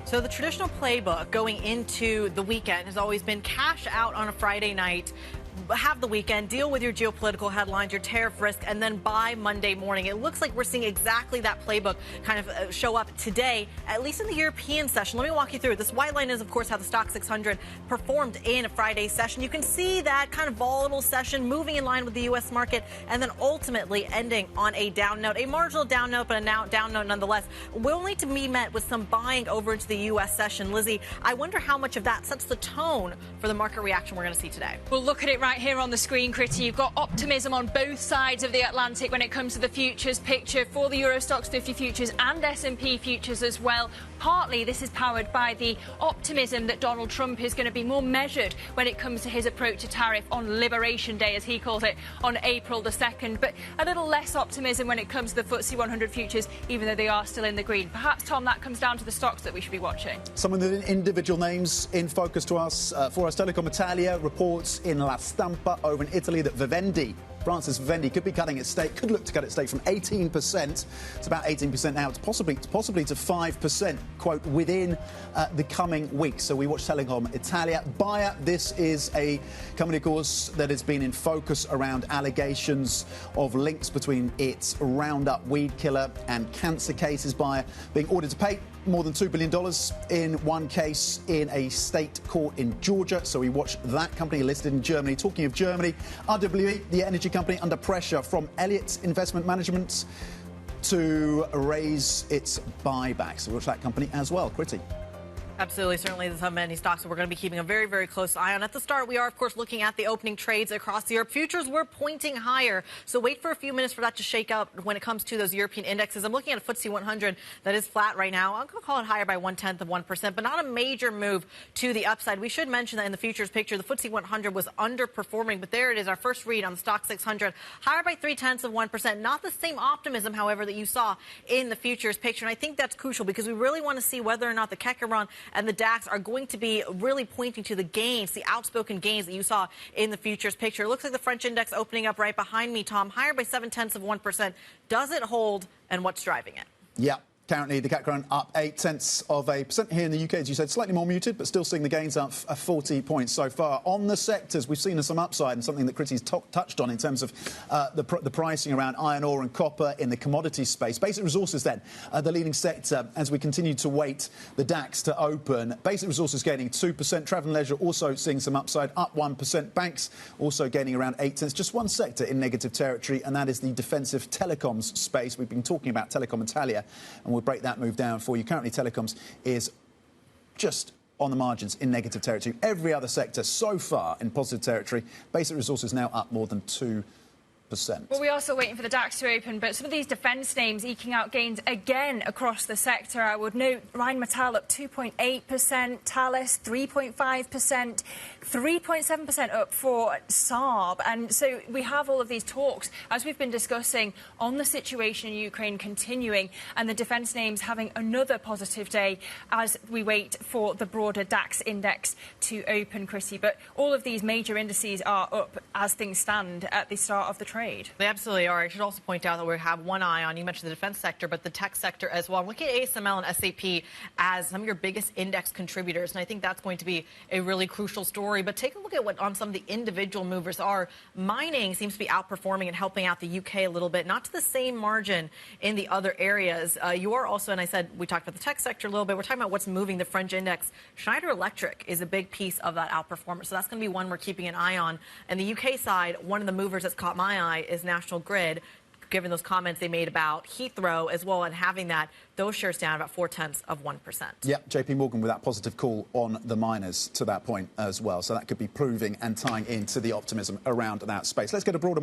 So the traditional playbook going into the weekend has always been cash out on a Friday night, have the weekend, deal with your geopolitical headlines, your tariff risk, and then buy Monday morning. It looks like we're seeing exactly that playbook kind of show up today, at least in the European session. Let me walk you through it. This white line is, of course, how the Stock 600 performed in a Friday session. You can see that kind of volatile session moving in line with the U.S. market and then ultimately ending on a down note, a marginal down note, but a down note nonetheless. We'll need to be met with some buying over into the U.S. session. Lizzy, I wonder how much of that sets the tone for the market reaction we're going to see today. We'll look at it right here on the screen, Kriti. You've got optimism on both sides of the Atlantic when it comes to the futures picture for the Euro Stoxx 50 futures and S&P futures as well. Partly this is powered by the optimism that Donald Trump is going to be more measured when it comes to his approach to tariff on Liberation Day, as he calls it, on April the 2nd, but a little less optimism when it comes to the FTSE 100 futures, even though they are still in the green. Perhaps, Tom, that comes down to the stocks that we should be watching. Some of the individual names in focus for us. Telecom Italia reports in La Stampa over in Italy that Francis Vivendi could be cutting its stake, could look to cut its stake from 18%. It's about 18% now. It's possibly to 5%, quote, within the coming weeks. So we watch Telecom Italia. Bayer, this is a company, of course, that has been in focus around allegations of links between its Roundup weed killer and cancer cases. Bayer being ordered to pay more than $2 billion in one case in a state court in Georgia. So we watch that company listed in Germany. Talking of Germany, RWE, the energy company, under pressure from Elliott Investment Management to raise its buyback. So we watch that company as well. Kriti. Absolutely. Certainly, there's so many stocks that we're going to be keeping a very, very close eye on. At the start, we are, of course, looking at the opening trades across Europe. Futures were pointing higher. So wait for a few minutes for that to shake up when it comes to those European indexes. I'm looking at a FTSE 100 that is flat right now. I'm going to call it higher by 0.1%, but not a major move to the upside. We should mention that in the futures picture, the FTSE 100 was underperforming, but there it is, our first read on the Stock 600, higher by 0.3%. Not the same optimism, however, that you saw in the futures picture. And I think that's crucial because we really want to see whether or not the Kekkeran and the DAX are going to be really pointing to the gains, the outspoken gains that you saw in the futures picture. It looks like the French index opening up right behind me, Tom, higher by 0.7%. Does it hold, and what's driving it? Yeah. Currently, the CAC Krone up 0.8% here in the UK, as you said, slightly more muted, but still seeing the gains up 40 points so far. On the sectors, we've seen some upside and something that Kriti's touched on in terms of the pricing around iron ore and copper in the commodities space. Basic resources, then, the leading sector as we continue to wait the DAX to open. Basic resources gaining 2%. Travel and leisure also seeing some upside, up 1%. Banks also gaining around 8 cents. Just one sector in negative territory, and that is the defensive telecoms space. We've been talking about Telecom Italia, and we'll break that move down for you. Currently, telecoms is just on the margins in negative territory. Every other sector so far in positive territory. Basic resources now up more than 2%. Well, we are still waiting for the DAX to open, but some of these defence names eking out gains again across the sector. I would note Rheinmetall up 2.8%, Thales 3.5%, 3.7% up for Saab. And so we have all of these talks, as we've been discussing, on the situation in Ukraine continuing and the defence names having another positive day as we wait for the broader DAX index to open, Kriti. But all of these major indices are up as things stand at the start of the trade. They absolutely are. I should also point out that we have one eye on, you mentioned the defense sector, but the tech sector as well. I'm looking at ASML and SAP as some of your biggest index contributors, and I think that's going to be a really crucial story. But take a look at what on some of the individual movers are. Mining seems to be outperforming and helping out the UK a little bit, not to the same margin in the other areas. You are also, and I said we talked about the tech sector a little bit, we're talking about what's moving the French index. Schneider Electric is a big piece of that outperformance, so that's going to be one we're keeping an eye on. And the UK side, one of the movers that's caught my eye is National Grid, given those comments they made about Heathrow as well, and having that, those shares down about 0.4%. Yeah, JP Morgan with that positive call on the miners to that point as well. So that could be proving and tying into the optimism around that space. Let's get a broader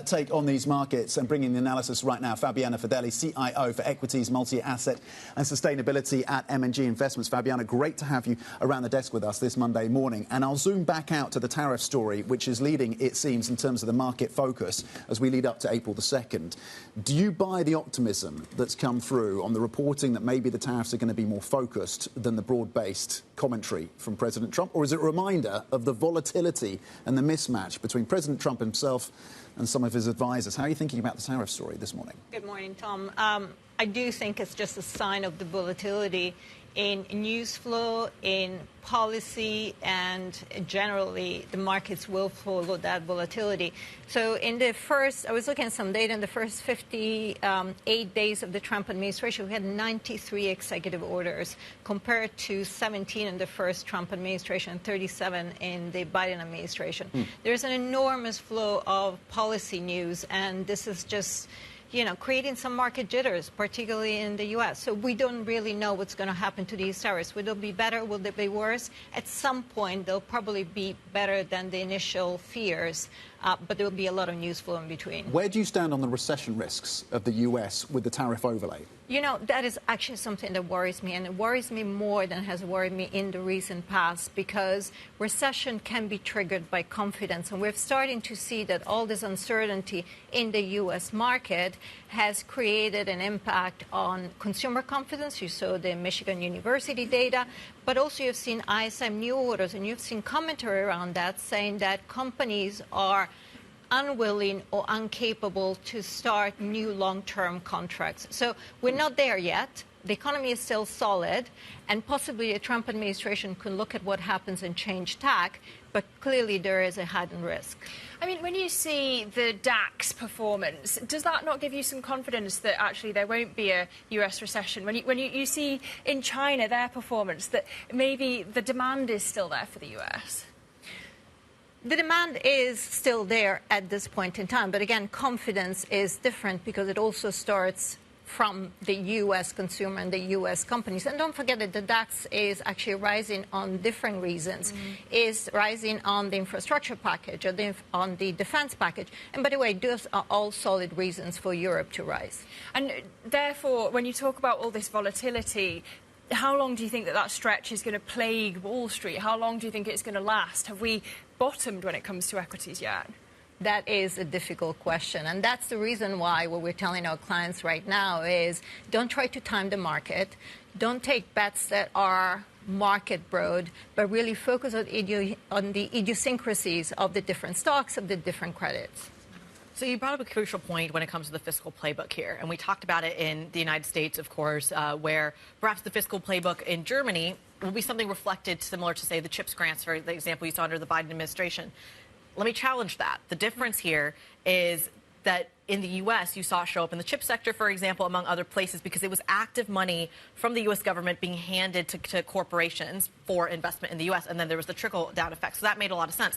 take on these markets and bringing the analysis right now. Fabiana Fedeli, CIO for Equities, Multi-Asset and Sustainability at M&G Investments. Fabiana, great to have you around the desk with us this Monday morning. And I'll zoom back out to the tariff story, which is leading, it seems, in terms of the market focus as we lead up to April the 2nd. Do you buy the optimism that's come through on the reporting that maybe the tariffs are going to be more focused than the broad-based commentary from President Trump? Or is it a reminder of the volatility and the mismatch between President Trump himself and some of his advisors? How are you thinking about the tariff story this morning? Good morning, Tom. I do think it's just a sign of the volatility in news flow, in policy, and generally the markets will follow that volatility. So I was looking at some data in the first 58 days of the Trump administration, we had 93 executive orders compared to 17 in the first Trump administration, 37 in the Biden administration. There's an enormous flow of policy news, and this is just creating some market jitters, particularly in the U.S. So we don't really know what's going to happen to these tariffs. Will they be better? Will they be worse? At some point, they'll probably be better than the initial fears, but there will be a lot of news flow in between. Where do you stand on the recession risks of the U.S. with the tariff overlay? That is actually something that worries me, and it worries me more than has worried me in the recent past, because recession can be triggered by confidence. And we're starting to see that all this uncertainty in the U.S. market has created an impact on consumer confidence. You saw the Michigan University data, but also you've seen ISM new orders, and you've seen commentary around that saying that companies are unwilling or incapable to start new long-term contracts. So we're not there yet. The economy is still solid, and possibly the Trump administration can look at what happens and change tack, but clearly there is a heightened risk. I mean, when you see the DAX performance, does that not give you some confidence that actually there won't be a US recession? When you see in China their performance, that maybe the demand is still there for the US? The demand is still there at this point in time. But again, confidence is different because it also starts from the U.S. consumer and the U.S. companies. And don't forget that the DAX is actually rising on different reasons. Is rising on the infrastructure package or on the defense package. And by the way, those are all solid reasons for Europe to rise. And therefore, when you talk about all this volatility, how long do you think that stretch is going to plague Wall Street? How long do you think it's going to last? Have we bottomed when it comes to equities yet? That is a difficult question. And that's the reason why what we're telling our clients right now is don't try to time the market. Don't take bets that are market broad, but really focus on the idiosyncrasies of the different stocks, of the different credits. So you brought up a crucial point when it comes to the fiscal playbook here. And we talked about it in the United States, of course, where perhaps the fiscal playbook in Germany will be something reflected similar to, say, the CHIPS grants, for the example you saw under the Biden administration. Let me challenge that. The difference here is that in the U.S., you saw it show up in the chip sector, for example, among other places, because it was active money from the U.S. government being handed to corporations for investment in the U.S., and then there was the trickle-down effect. So that made a lot of sense.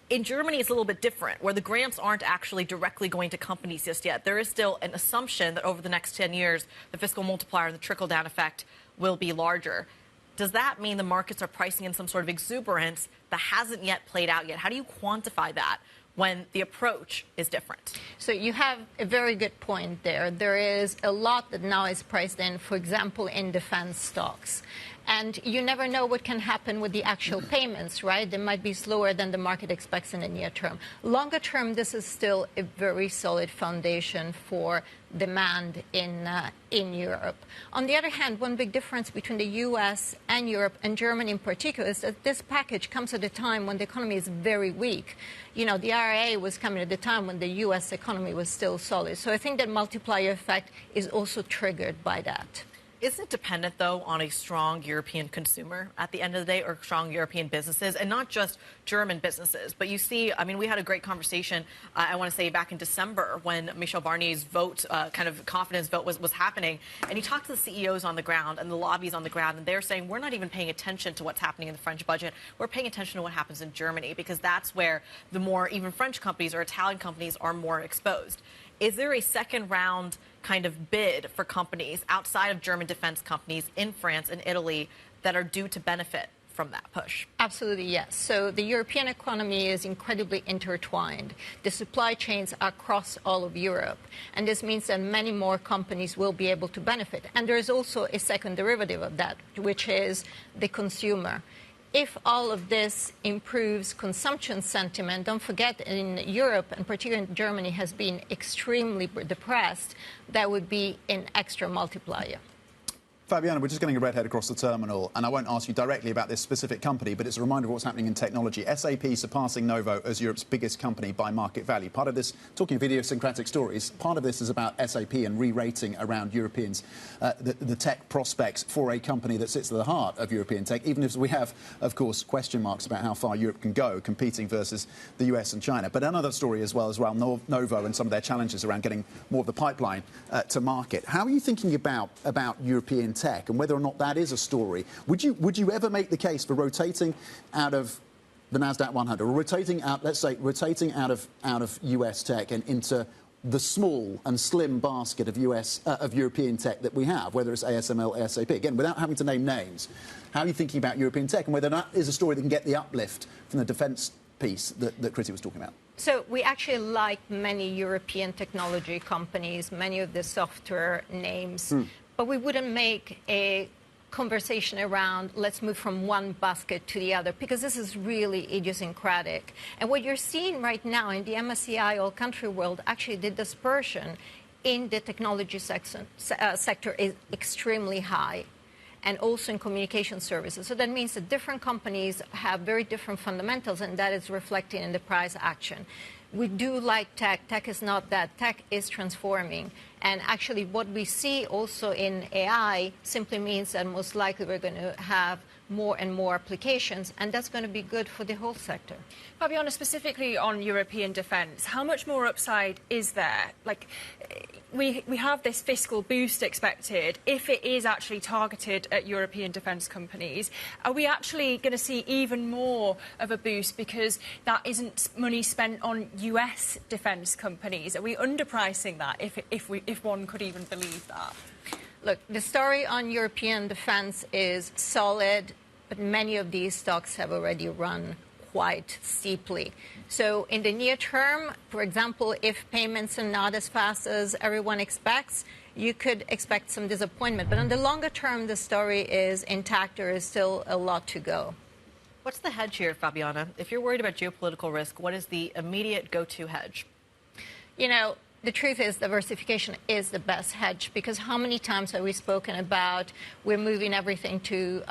In Germany, it's a little bit different, where the grants aren't actually directly going to companies just yet. There is still an assumption that over the next 10 years, the fiscal multiplier and the trickle-down effect will be larger. Does that mean the markets are pricing in some sort of exuberance that hasn't yet played out yet? How do you quantify that when the approach is different? So you have a very good point there. There is a lot that now is priced in, for example, in defense stocks. And you never know what can happen with the actual payments, right? They might be slower than the market expects in the near term. Longer term, this is still a very solid foundation for demand in Europe. On the other hand, one big difference between the U.S. and Europe, and Germany in particular, is that this package comes at a time when the economy is very weak. You know, the IRA was coming at the time when the U.S. economy was still solid. So I think that multiplier effect is also triggered by that. Isn't it dependent, though, on a strong European consumer at the end of the day, or strong European businesses, and not just German businesses? But you see, I mean, we had a great conversation, I want to say, back in December when Michel Barnier's vote, kind of confidence vote was happening. And he talked to the CEOs on the ground and the lobbies on the ground, and they're saying, we're not even paying attention to what's happening in the French budget. We're paying attention to what happens in Germany, because that's where the more even French companies or Italian companies are more exposed. Is there a second round kind of bid for companies outside of German defense companies in France and Italy that are due to benefit from that push? Absolutely, yes. So the European economy is incredibly intertwined. The supply chains are across all of Europe. And this means that many more companies will be able to benefit. And there is also a second derivative of that, which is the consumer. If all of this improves consumption sentiment, don't forget in Europe, and particularly in Germany, has been extremely depressed, that would be an extra multiplier. Fabiana, we're just getting a red head across the terminal, and I won't ask you directly about this specific company, but it's a reminder of what's happening in technology. SAP surpassing Novo as Europe's biggest company by market value. Part of this, talking of idiosyncratic stories, part of this is about SAP and re-rating around Europeans, the tech prospects for a company that sits at the heart of European tech, even if we have, of course, question marks about how far Europe can go, competing versus the US and China. But another story as well Novo and some of their challenges around getting more of the pipeline to market. How are you thinking about European tech and whether or not that is a story? Would you ever make the case for rotating out of the Nasdaq 100 or rotating out, let's say, rotating out of US tech and into the small and slim basket of European tech that we have, whether it's ASML, SAP? Again, without having to name names, how are you thinking about European tech and whether that is a story that can get the uplift from the defence piece that Kriti was talking about? So we actually like many European technology companies, many of the software names. But we wouldn't make a conversation around let's move from one basket to the other, because this is really idiosyncratic. And what you're seeing right now in the MSCI all-country world, actually the dispersion in the technology sector is extremely high, and also in communication services. So that means that different companies have very different fundamentals, and that is reflected in the price action. We do like tech. Tech is not that. Tech is transforming. And actually what we see also in AI simply means that most likely we're going to have more and more applications, and that's going to be good for the whole sector. Fabiana, specifically on European defence, how much more upside is there? Like, we have this fiscal boost expected. If it is actually targeted at European defence companies, are we actually going to see even more of a boost because that isn't money spent on US defence companies? Are we underpricing that, if one could even believe that? Look, the story on European defence is solid, but many of these stocks have already run quite steeply. So in the near term, for example, if payments are not as fast as everyone expects, you could expect some disappointment. But on the longer term, the story is intact. There is still a lot to go. What's the hedge here, Fabiana? If you're worried about geopolitical risk, what is the immediate go-to hedge? You know, the truth is diversification is the best hedge, because how many times have we spoken about we're moving everything to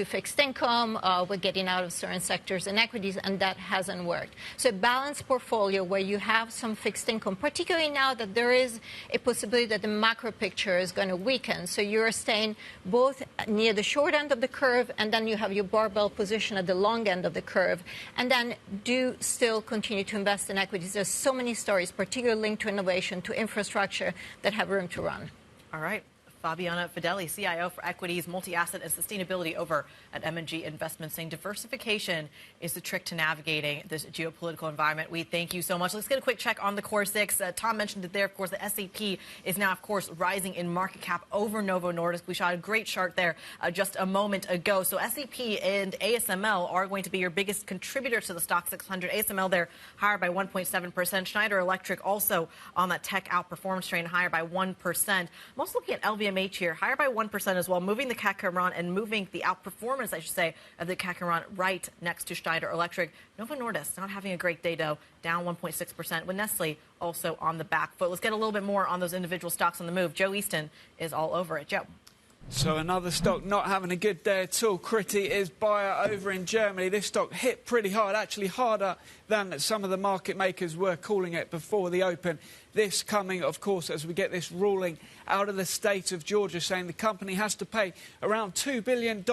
fixed income, we're getting out of certain sectors and equities, and that hasn't worked. So a balanced portfolio where you have some fixed income, particularly now that there is a possibility that the macro picture is going to weaken. So you're staying both near the short end of the curve, and then you have your barbell position at the long end of the curve, and then do still continue to invest in equities. There's so many stories, particularly linked to innovation, to infrastructure, that have room to run. All right. Fabiana Fedeli, CIO for Equities, Multi-Asset and Sustainability over at M&G Investments, saying diversification is the trick to navigating this geopolitical environment. We thank you so much. Let's get a quick check on the Core 6. Tom mentioned it there, of course, the SAP is now, of course, rising in market cap over Novo Nordisk. We shot a great chart there just a moment ago. So SAP and ASML are going to be your biggest contributor to the Stock 600. ASML there higher by 1.7%. Schneider Electric also on that tech outperformance train, higher by 1%. I'm also looking at LVMH here, higher by 1% as well, moving the CAC Caron and moving the outperformance, I should say, of the CAC Caron right next to Schneider Electric. Novo Nordisk not having a great day, though, down 1.6%, with Nestle also on the back foot. Let's get a little bit more on those individual stocks on the move. Joe Easton is all over it. Joe. So another stock not having a good day at all. Kriti is buyer over in Germany. This stock hit pretty hard, actually harder than some of the market makers were calling it before the open. This coming, of course, as we get this ruling out of the state of Georgia saying the company has to pay around $2 billion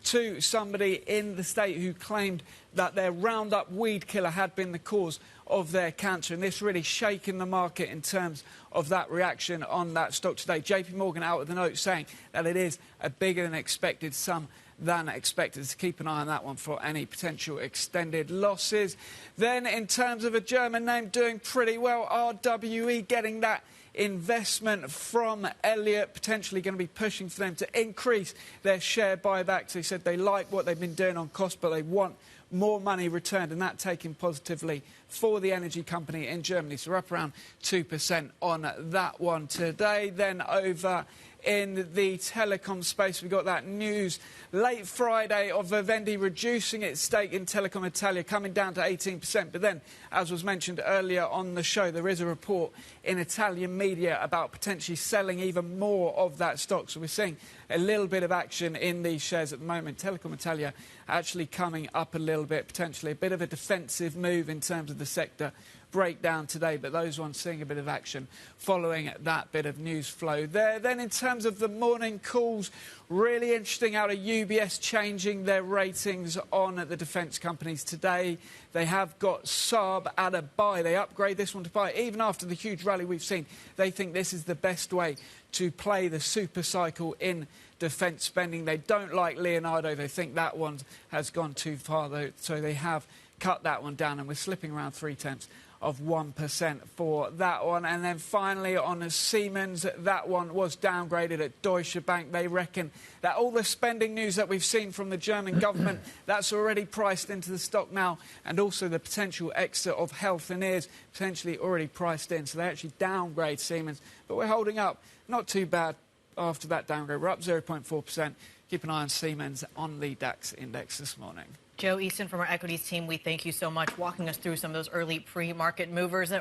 to somebody in the state who claimed that their Roundup weed killer had been the cause of their cancer. And this really shaking the market in terms of that reaction on that stock today. JP Morgan out with a note saying that it is a bigger than expected sum than expected. To keep an eye on that one for any potential extended losses. Then in terms of a German name doing pretty well, RWE getting that investment from Elliott, potentially going to be pushing for them to increase their share buybacks. They said they like what they've been doing on cost, but they want more money returned, and that taking positively for the energy company in Germany. So we're up around 2% on that one today. Then over in the telecom space, we got that news late Friday of Vivendi reducing its stake in Telecom Italia, coming down to 18%. But then, as was mentioned earlier on the show, there is a report in Italian media about potentially selling even more of that stock. So we're seeing a little bit of action in these shares at the moment. Telecom Italia actually coming up a little bit, potentially a bit of a defensive move in terms of the sector breakdown today, but those ones seeing a bit of action following that bit of news flow there. Then in terms of the morning calls, really interesting out of UBS changing their ratings on the defence companies today. They have got Saab at a buy. They upgrade this one to buy. Even after the huge rally we've seen, they think this is the best way to play the super cycle in defence spending. They don't like Leonardo. They think that one has gone too far, though, so they have cut that one down, and we're slipping around 0.3% for that one. And then finally on Siemens, that one was downgraded at Deutsche Bank. They reckon that all the spending news that we've seen from the German government, that's already priced into the stock now, and also the potential exit of Healthineers potentially already priced in. So they actually downgrade Siemens, but we're holding up not too bad after that downgrade. We're up 0.4%. Keep an eye on Siemens on the DAX index this morning. Joe Easton from our equities team, we thank you so much walking us through some of those early pre-market movers,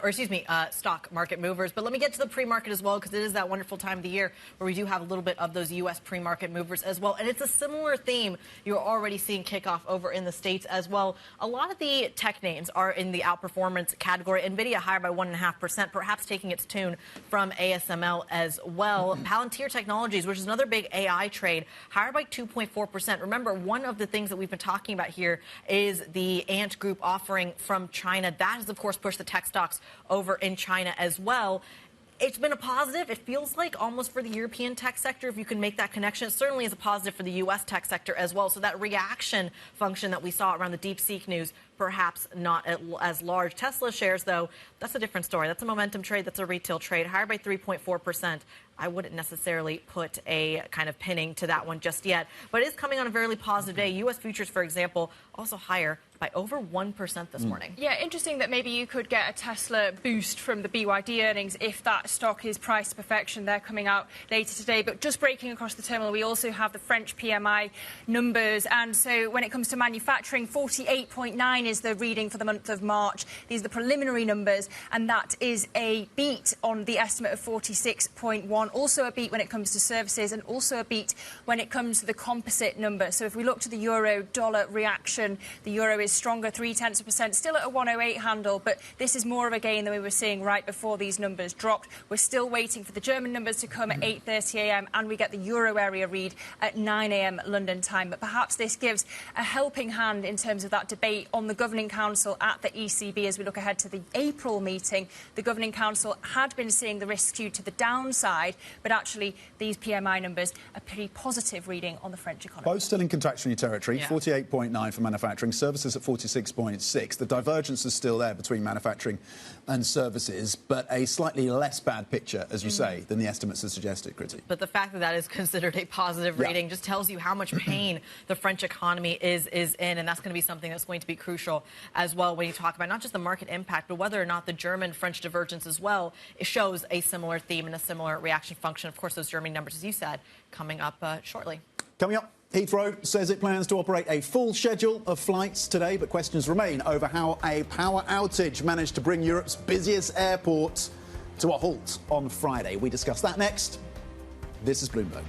stock market movers. But let me get to the pre-market as well, because it is that wonderful time of the year where we do have a little bit of those U.S. pre-market movers as well. And it's a similar theme you're already seeing kick off over in the States as well. A lot of the tech names are in the outperformance category. NVIDIA higher by 1.5%, perhaps taking its tune from ASML as well. Palantir Technologies, which is another big AI trade, higher by 2.4%. Remember, one of the things that we've been talking about here is the Ant Group offering from China. That has, of course, pushed the tech stocks over in China as well. It's been a positive, it feels like, almost for the European tech sector, if you can make that connection. It certainly is a positive for the U.S. tech sector as well. So that reaction function that we saw around the DeepSeek news, perhaps not as large. Tesla shares, though, that's a different story. That's a momentum trade. That's a retail trade. Higher by 3.4%. I wouldn't necessarily put a kind of pinning to that one just yet. But it is coming on a very positive day. U.S. futures, for example, also higher by over 1% this morning. Yeah, interesting that maybe you could get a Tesla boost from the BYD earnings if that stock is priced to perfection. They're coming out later today. But just breaking across the terminal, we also have the French PMI numbers. And so when it comes to manufacturing, 48.9 is the reading for the month of March. These are the preliminary numbers, and that is a beat on the estimate of 46.1. Also a beat when it comes to services, and also a beat when it comes to the composite number. So if we look to the euro-dollar reaction, the euro is stronger, 0.3%, still at a 108 handle, but this is more of a gain than we were seeing right before these numbers dropped. We're still waiting for the German numbers to come at 8:30 a.m. and we get the euro area read at 9 a.m. London time. But perhaps this gives a helping hand in terms of that debate on the Governing Council at the ECB as we look ahead to the April meeting. The Governing Council had been seeing the risk skewed to the downside, but actually these PMI numbers are pretty positive reading on the French economy. Both still in contractionary territory, 48.9 for manufacturing, services at 46.6. The divergence is still there between manufacturing and services, but a slightly less bad picture, as you say, than the estimates have suggested, Kriti. But the fact that that is considered a positive reading just tells you how much pain the French economy is in, and that's going to be something that's going to be crucial as well when you talk about not just the market impact, but whether or not the German-French divergence as well, it shows a similar theme and a similar reaction function. Of course, those German numbers, as you said, coming up shortly. Coming up, Heathrow says it plans to operate a full schedule of flights today, but questions remain over how a power outage managed to bring Europe's busiest airport to a halt on Friday. We discuss that next. This is Bloomberg.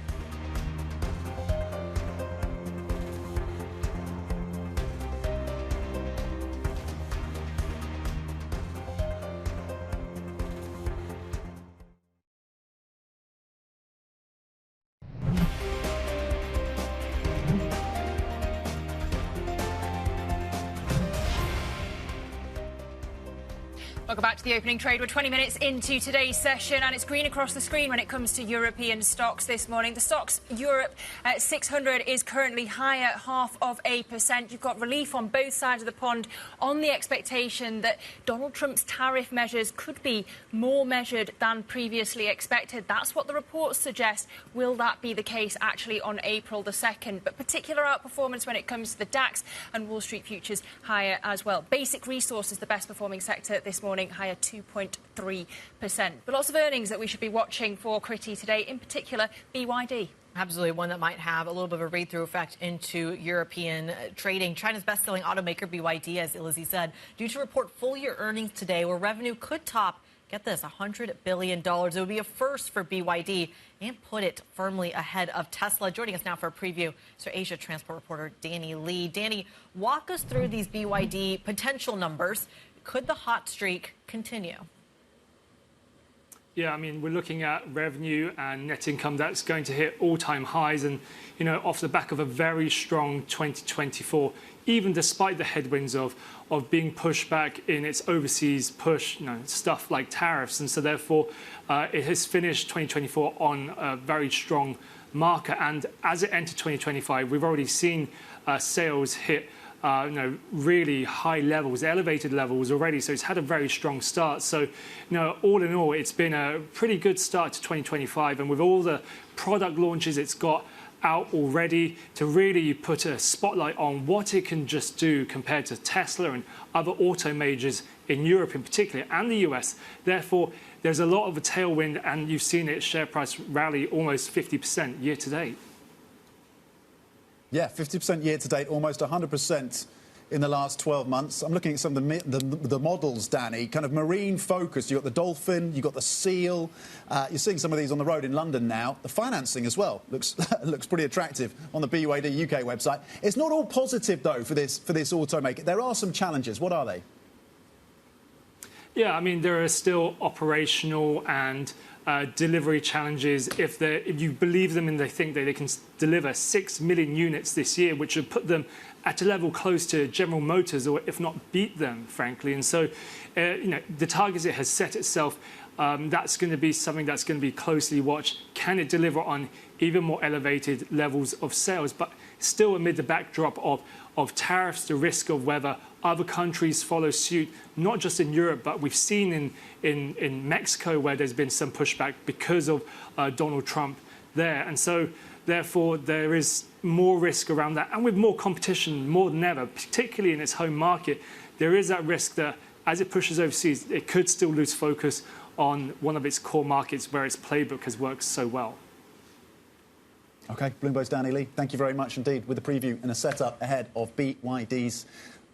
Welcome back to the opening trade. We're 20 minutes into today's session, and it's green across the screen when it comes to European stocks this morning. The stocks Europe at 600 is currently higher 0.5%. You've got relief on both sides of the pond on the expectation that Donald Trump's tariff measures could be more measured than previously expected. That's what the reports suggest. Will that be the case actually on April the 2nd? But particular outperformance when it comes to the DAX and Wall Street futures higher as well. Basic resources, the best performing sector this morning, higher 2.3%. But lots of earnings that we should be watching for, Kriti, today, in particular BYD. Absolutely, one that might have a little bit of a read-through effect into European trading. China's best-selling automaker BYD, as Lizzy said, due to report full-year earnings today, where revenue could top, get this, $100 billion. It would be a first for BYD and put it firmly ahead of Tesla. Joining us now for a preview, so Asia transport reporter Danny Lee. Danny, walk us through these BYD potential numbers. Could the hot streak continue? Yeah, I mean, we're looking at revenue and net income that's going to hit all-time highs, and, you know, off the back of a very strong 2024, even despite the headwinds of being pushed back in its overseas push, you know, stuff like tariffs. And so therefore, it has finished 2024 on a very strong marker. And as it entered 2025, we've already seen sales hit really high levels, elevated levels already. So it's had a very strong start. So, all in all, it's been a pretty good start to 2025. And with all the product launches it's got out already, to really put a spotlight on what it can just do compared to Tesla and other auto majors in Europe in particular, and the US. Therefore, there's a lot of a tailwind, and you've seen its share price rally almost 50% year to date. Yeah, 50% year to date, almost 100% in the last 12 months. I'm looking at some of the models, Danny, kind of marine focused. You've got the Dolphin, you've got the Seal. You're seeing some of these on the road in London now. The financing as well looks pretty attractive on the BYD UK website. It's not all positive, though, for this automaker. There are some challenges. What are they? Yeah, I mean, there are still operational and delivery challenges. If you believe them and they think that they can deliver 6 million units this year, which would put them at a level close to General Motors, or if not beat them, frankly. And so, the targets it has set itself, that's going to be something that's going to be closely watched. Can it deliver on even more elevated levels of sales? But still amid the backdrop of tariffs, the risk of whether other countries follow suit, not just in Europe, but we've seen in Mexico where there's been some pushback because of Donald Trump there. And so Therefore, there is more risk around that. And with more competition, more than ever, particularly in its home market, there is that risk that as it pushes overseas, it could still lose focus on one of its core markets where its playbook has worked so well. OK, Bloomberg's Danny Lee, thank you very much indeed with a preview and a setup ahead of BYD's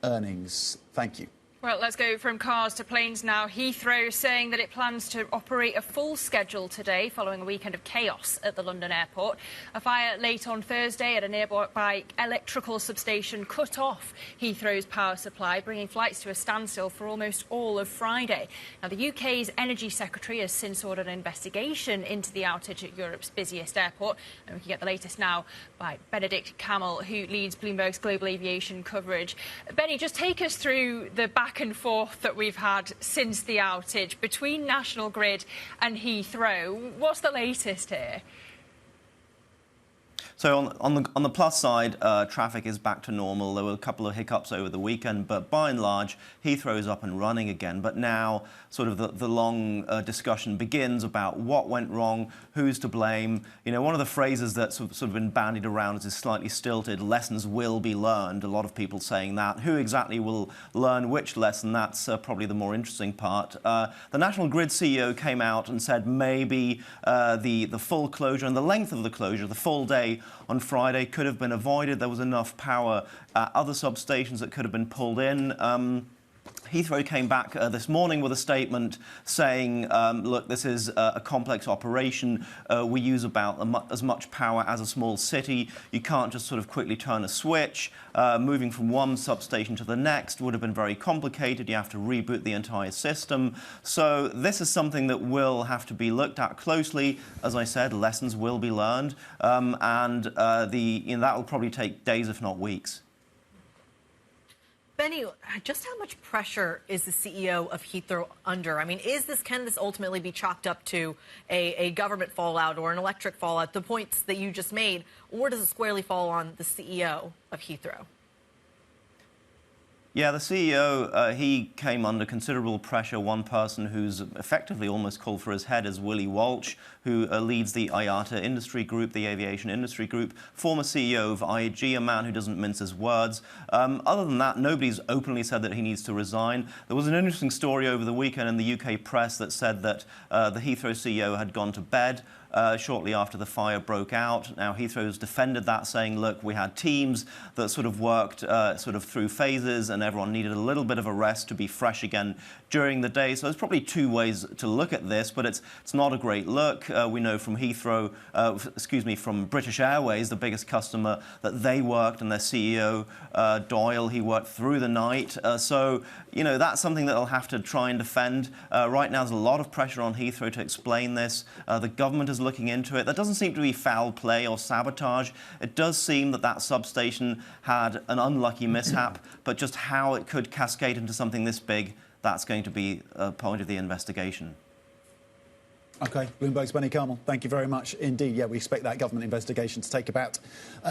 earnings. Thank you. Well, let's go from cars to planes now. Heathrow saying that it plans to operate a full schedule today following a weekend of chaos at the London airport. A fire late on Thursday at a nearby electrical substation cut off Heathrow's power supply, bringing flights to a standstill for almost all of Friday. Now, the UK's Energy Secretary has since ordered an investigation into the outage at Europe's busiest airport. And we can get the latest now by Benedict Camel, who leads Bloomberg's global aviation coverage. Benny, just take us through the back and forth that we've had since the outage between National Grid and Heathrow. What's the latest here? So on the plus side, traffic is back to normal. There were a couple of hiccups over the weekend, but by and large, Heathrow is up and running again. But now sort of the long discussion begins about what went wrong, who's to blame. You know, one of the phrases that's sort of been bandied around is slightly stilted, lessons will be learned. A lot of people saying that. Who exactly will learn which lesson? That's probably the more interesting part. The National Grid CEO came out and said maybe the full closure and the length of the closure, the full day on Friday, could have been avoided. There was enough power at other substations that could have been pulled in. Heathrow came back this morning with a statement saying, look, this is a complex operation. We use about as much power as a small city. You can't just sort of quickly turn a switch. Moving from one substation to the next would have been very complicated. You have to reboot the entire system. So this is something that will have to be looked at closely. As I said, lessons will be learned. That will probably take days, if not weeks. Benny, just how much pressure is the CEO of Heathrow under? I mean, can this ultimately be chalked up to a government fallout or an electric fallout, the points that you just made, or does it squarely fall on the CEO of Heathrow? Yeah, the CEO, he came under considerable pressure. One person who's effectively almost called for his head is Willie Walsh, who leads the IATA industry group, the aviation industry group, former CEO of IAG, a man who doesn't mince his words. Other than that, nobody's openly said that he needs to resign. There was an interesting story over the weekend in the UK press that said that the Heathrow CEO had gone to bed shortly after the fire broke out. Now, Heathrow's defended that, saying, look, we had teams that sort of worked sort of through phases, and everyone needed a little bit of a rest to be fresh again during the day. So there's probably two ways to look at this, but it's not a great look. We know from Heathrow, from British Airways, the biggest customer, that they worked, and their CEO, Doyle, he worked through the night. So, you know, that's something that they'll have to try and defend. Right now, there's a lot of pressure on Heathrow to explain this. The government is looking into it. There doesn't seem to be foul play or sabotage. It does seem that that substation had an unlucky mishap, but just how it could cascade into something this big, that's going to be a point of the investigation. OK, Bloomberg's Benny Carmel, thank you very much indeed. Yeah, we expect that government investigation to take about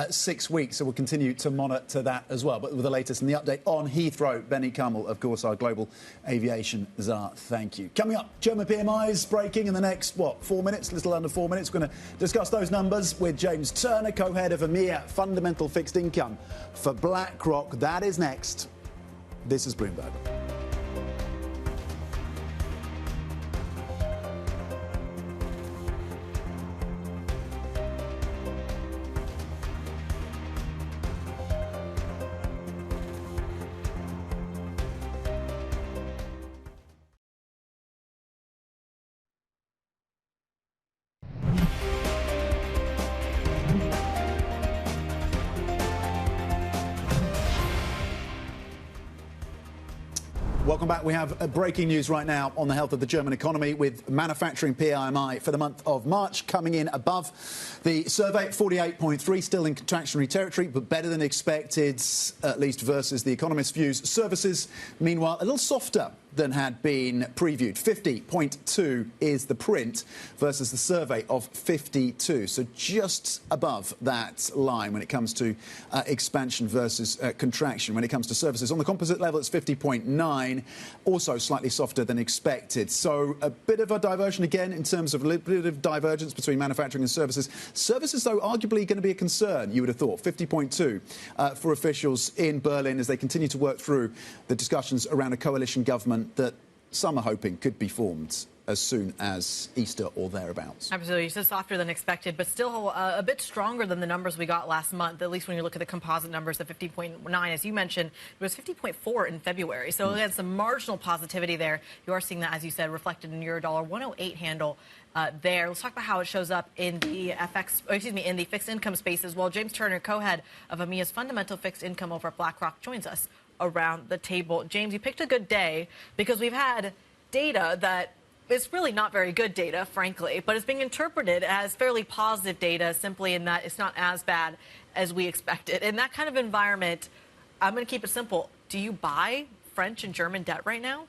6 weeks, so we'll continue to monitor that as well. But with the latest and the update on Heathrow, Benny Carmel, of course, our global aviation czar. Thank you. Coming up, German PMIs breaking in the next, 4 minutes, a little under 4 minutes. We're going to discuss those numbers with James Turner, co-head of EMEA Fundamental Fixed Income for Blackrock. That is next. This is Bloomberg. Welcome back. We have breaking news right now on the health of the German economy, with manufacturing PMI for the month of March coming in above the survey, 48.3, still in contractionary territory, but better than expected, at least versus the economist's views. Services, meanwhile, a little softer than had been previewed. 50.2 is the print versus the survey of 52. So just above that line when it comes to expansion versus contraction. When it comes to services, on the composite level, it's 50.9, also slightly softer than expected. So a bit of a diversion again in terms of a little bit of divergence between manufacturing and services. Services, though, arguably going to be a concern, you would have thought. 50.2 for officials in Berlin as they continue to work through the discussions around a coalition government that some are hoping could be formed as soon as Easter or thereabouts. Absolutely. So softer than expected, but still a bit stronger than the numbers we got last month, at least when you look at the composite numbers of 50.9. As you mentioned, it was 50.4 in February. So again, some marginal positivity there. You are seeing that, as you said, reflected in Eurodollar 108 handle there. Let's talk about how it shows up in the in the fixed income space as well. James Turner, co-head of EMEA's fundamental fixed income over at Blackrock, joins us around the table. James, you picked a good day because we've had data that it's really not very good data, frankly, but it's being interpreted as fairly positive data simply in that it's not as bad as we expected. In that kind of environment, I'm going to keep it simple. Do you buy French and German debt right now?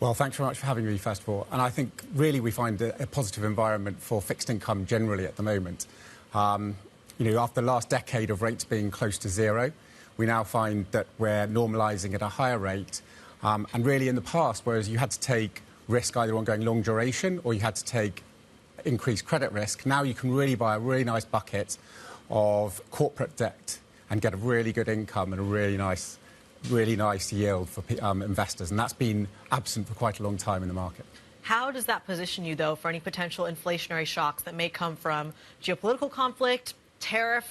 Well, thanks very much for having me, first of all. And I think really we find a positive environment for fixed income generally at the moment. After the last decade of rates being close to zero, we now find that we're normalising at a higher rate. And really in the past, whereas you had to take risk either on going long duration or you had to take increased credit risk, now you can really buy a really nice bucket of corporate debt and get a really good income and a really nice yield for investors. And that's been absent for quite a long time in the market. How does that position you, though, for any potential inflationary shocks that may come from geopolitical conflict,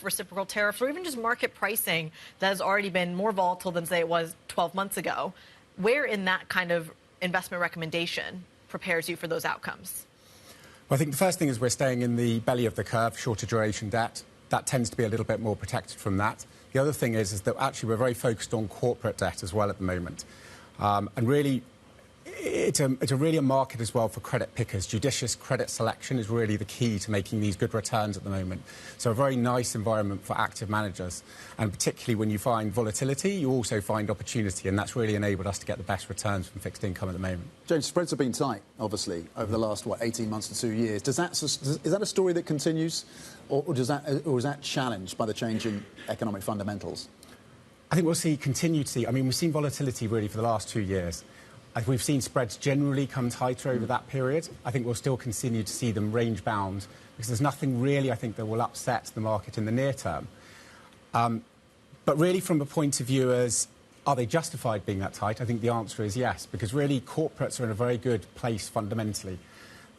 reciprocal tariffs, or even just market pricing that has already been more volatile than, say, it was 12 months ago? Where in that kind of investment recommendation prepares you for those outcomes? Well, I think the first thing is we're staying in the belly of the curve, shorter duration debt. That tends to be a little bit more protected from that. The other thing is that actually we're very focused on corporate debt as well at the moment. And really, it's really a market as well for credit pickers. Judicious credit selection is really the key to making these good returns at the moment. So a very nice environment for active managers. And particularly when you find volatility, you also find opportunity. And that's really enabled us to get the best returns from fixed income at the moment. James, spreads have been tight, obviously, over the last, 18 months to 2 years. Is that a story that continues? Or is that challenged by the change in economic fundamentals? I think we'll continue to see. I mean, we've seen volatility really for the last 2 years. We've seen spreads generally come tighter over that period. I think we'll still continue to see them range bound because there's nothing really, I think, that will upset the market in the near term. But really from a point of view as are they justified being that tight, I think the answer is yes, because really corporates are in a very good place fundamentally.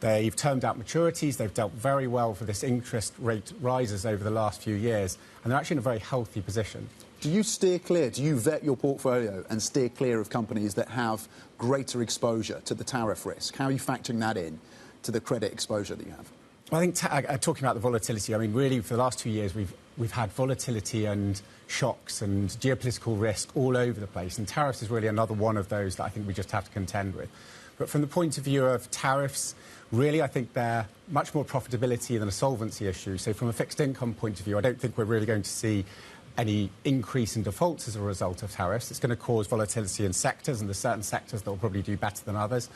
They've termed out maturities, they've dealt very well for this interest rate rises over the last few years, and they're actually in a very healthy position. Do you steer clear, do you vet your portfolio and steer clear of companies that have greater exposure to the tariff risk? How are you factoring that in to the credit exposure that you have? I think talking about the volatility, I mean, really for the last 2 years we've had volatility and shocks and geopolitical risk all over the place, and tariffs is really another one of those that I think we just have to contend with. But from the point of view of tariffs, really I think they're much more profitability than a solvency issue. So from a fixed income point of view, I don't think we're really going to see any increase in defaults as a result of tariffs. It's going to cause volatility in sectors, and there's certain sectors that will probably do better than others.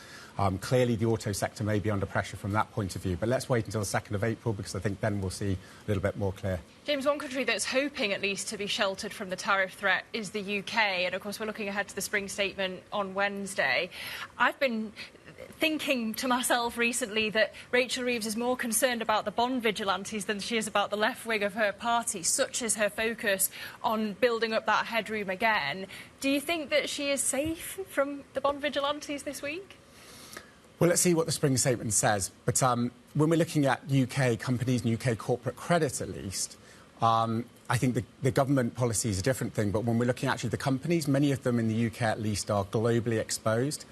Clearly, the auto sector may be under pressure from that point of view, but let's wait until the 2nd of April because I think then we'll see a little bit more clear. James, one country that's hoping at least to be sheltered from the tariff threat is the UK, and of course we're looking ahead to the spring statement on Wednesday. I've been thinking to myself recently that Rachel Reeves is more concerned about the bond vigilantes than she is about the left wing of her party. Such is her focus on building up that headroom again. Do you think that she is safe from the bond vigilantes this week? Well, let's see what the spring statement says. But when we're looking at UK companies and UK corporate credit at least, I think the government policy is a different thing. But when we're looking actually at the companies, many of them in the UK at least are globally exposed.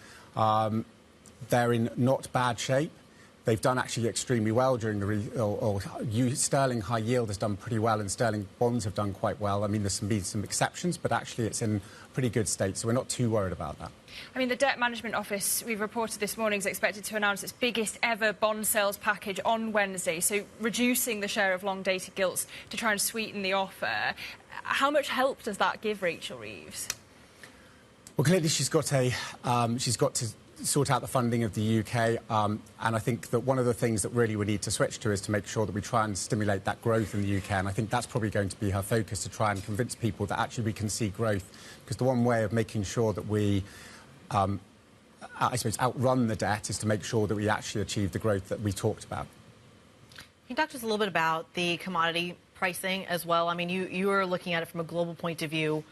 They're in not bad shape. They've done actually extremely well during the sterling high yield has done pretty well, and sterling bonds have done quite well. I mean, there's been some exceptions, but actually it's in pretty good state, so we're not too worried about that. I mean, the Debt Management Office, we've reported this morning, is expected to announce its biggest ever bond sales package on Wednesday, so reducing the share of long-dated gilts to try and sweeten the offer. How much help does that give Rachel Reeves? Well, clearly she's got to sort out the funding of the UK, and I think that one of the things that really we need to switch to is to make sure that we try and stimulate that growth in the UK, and I think that's probably going to be her focus, to try and convince people that actually we can see growth, because the one way of making sure that we I suppose outrun the debt is to make sure that we actually achieve the growth that we talked about. Can you talk to us a little bit about the commodity pricing as well? I mean, you are looking at it from a global point of view.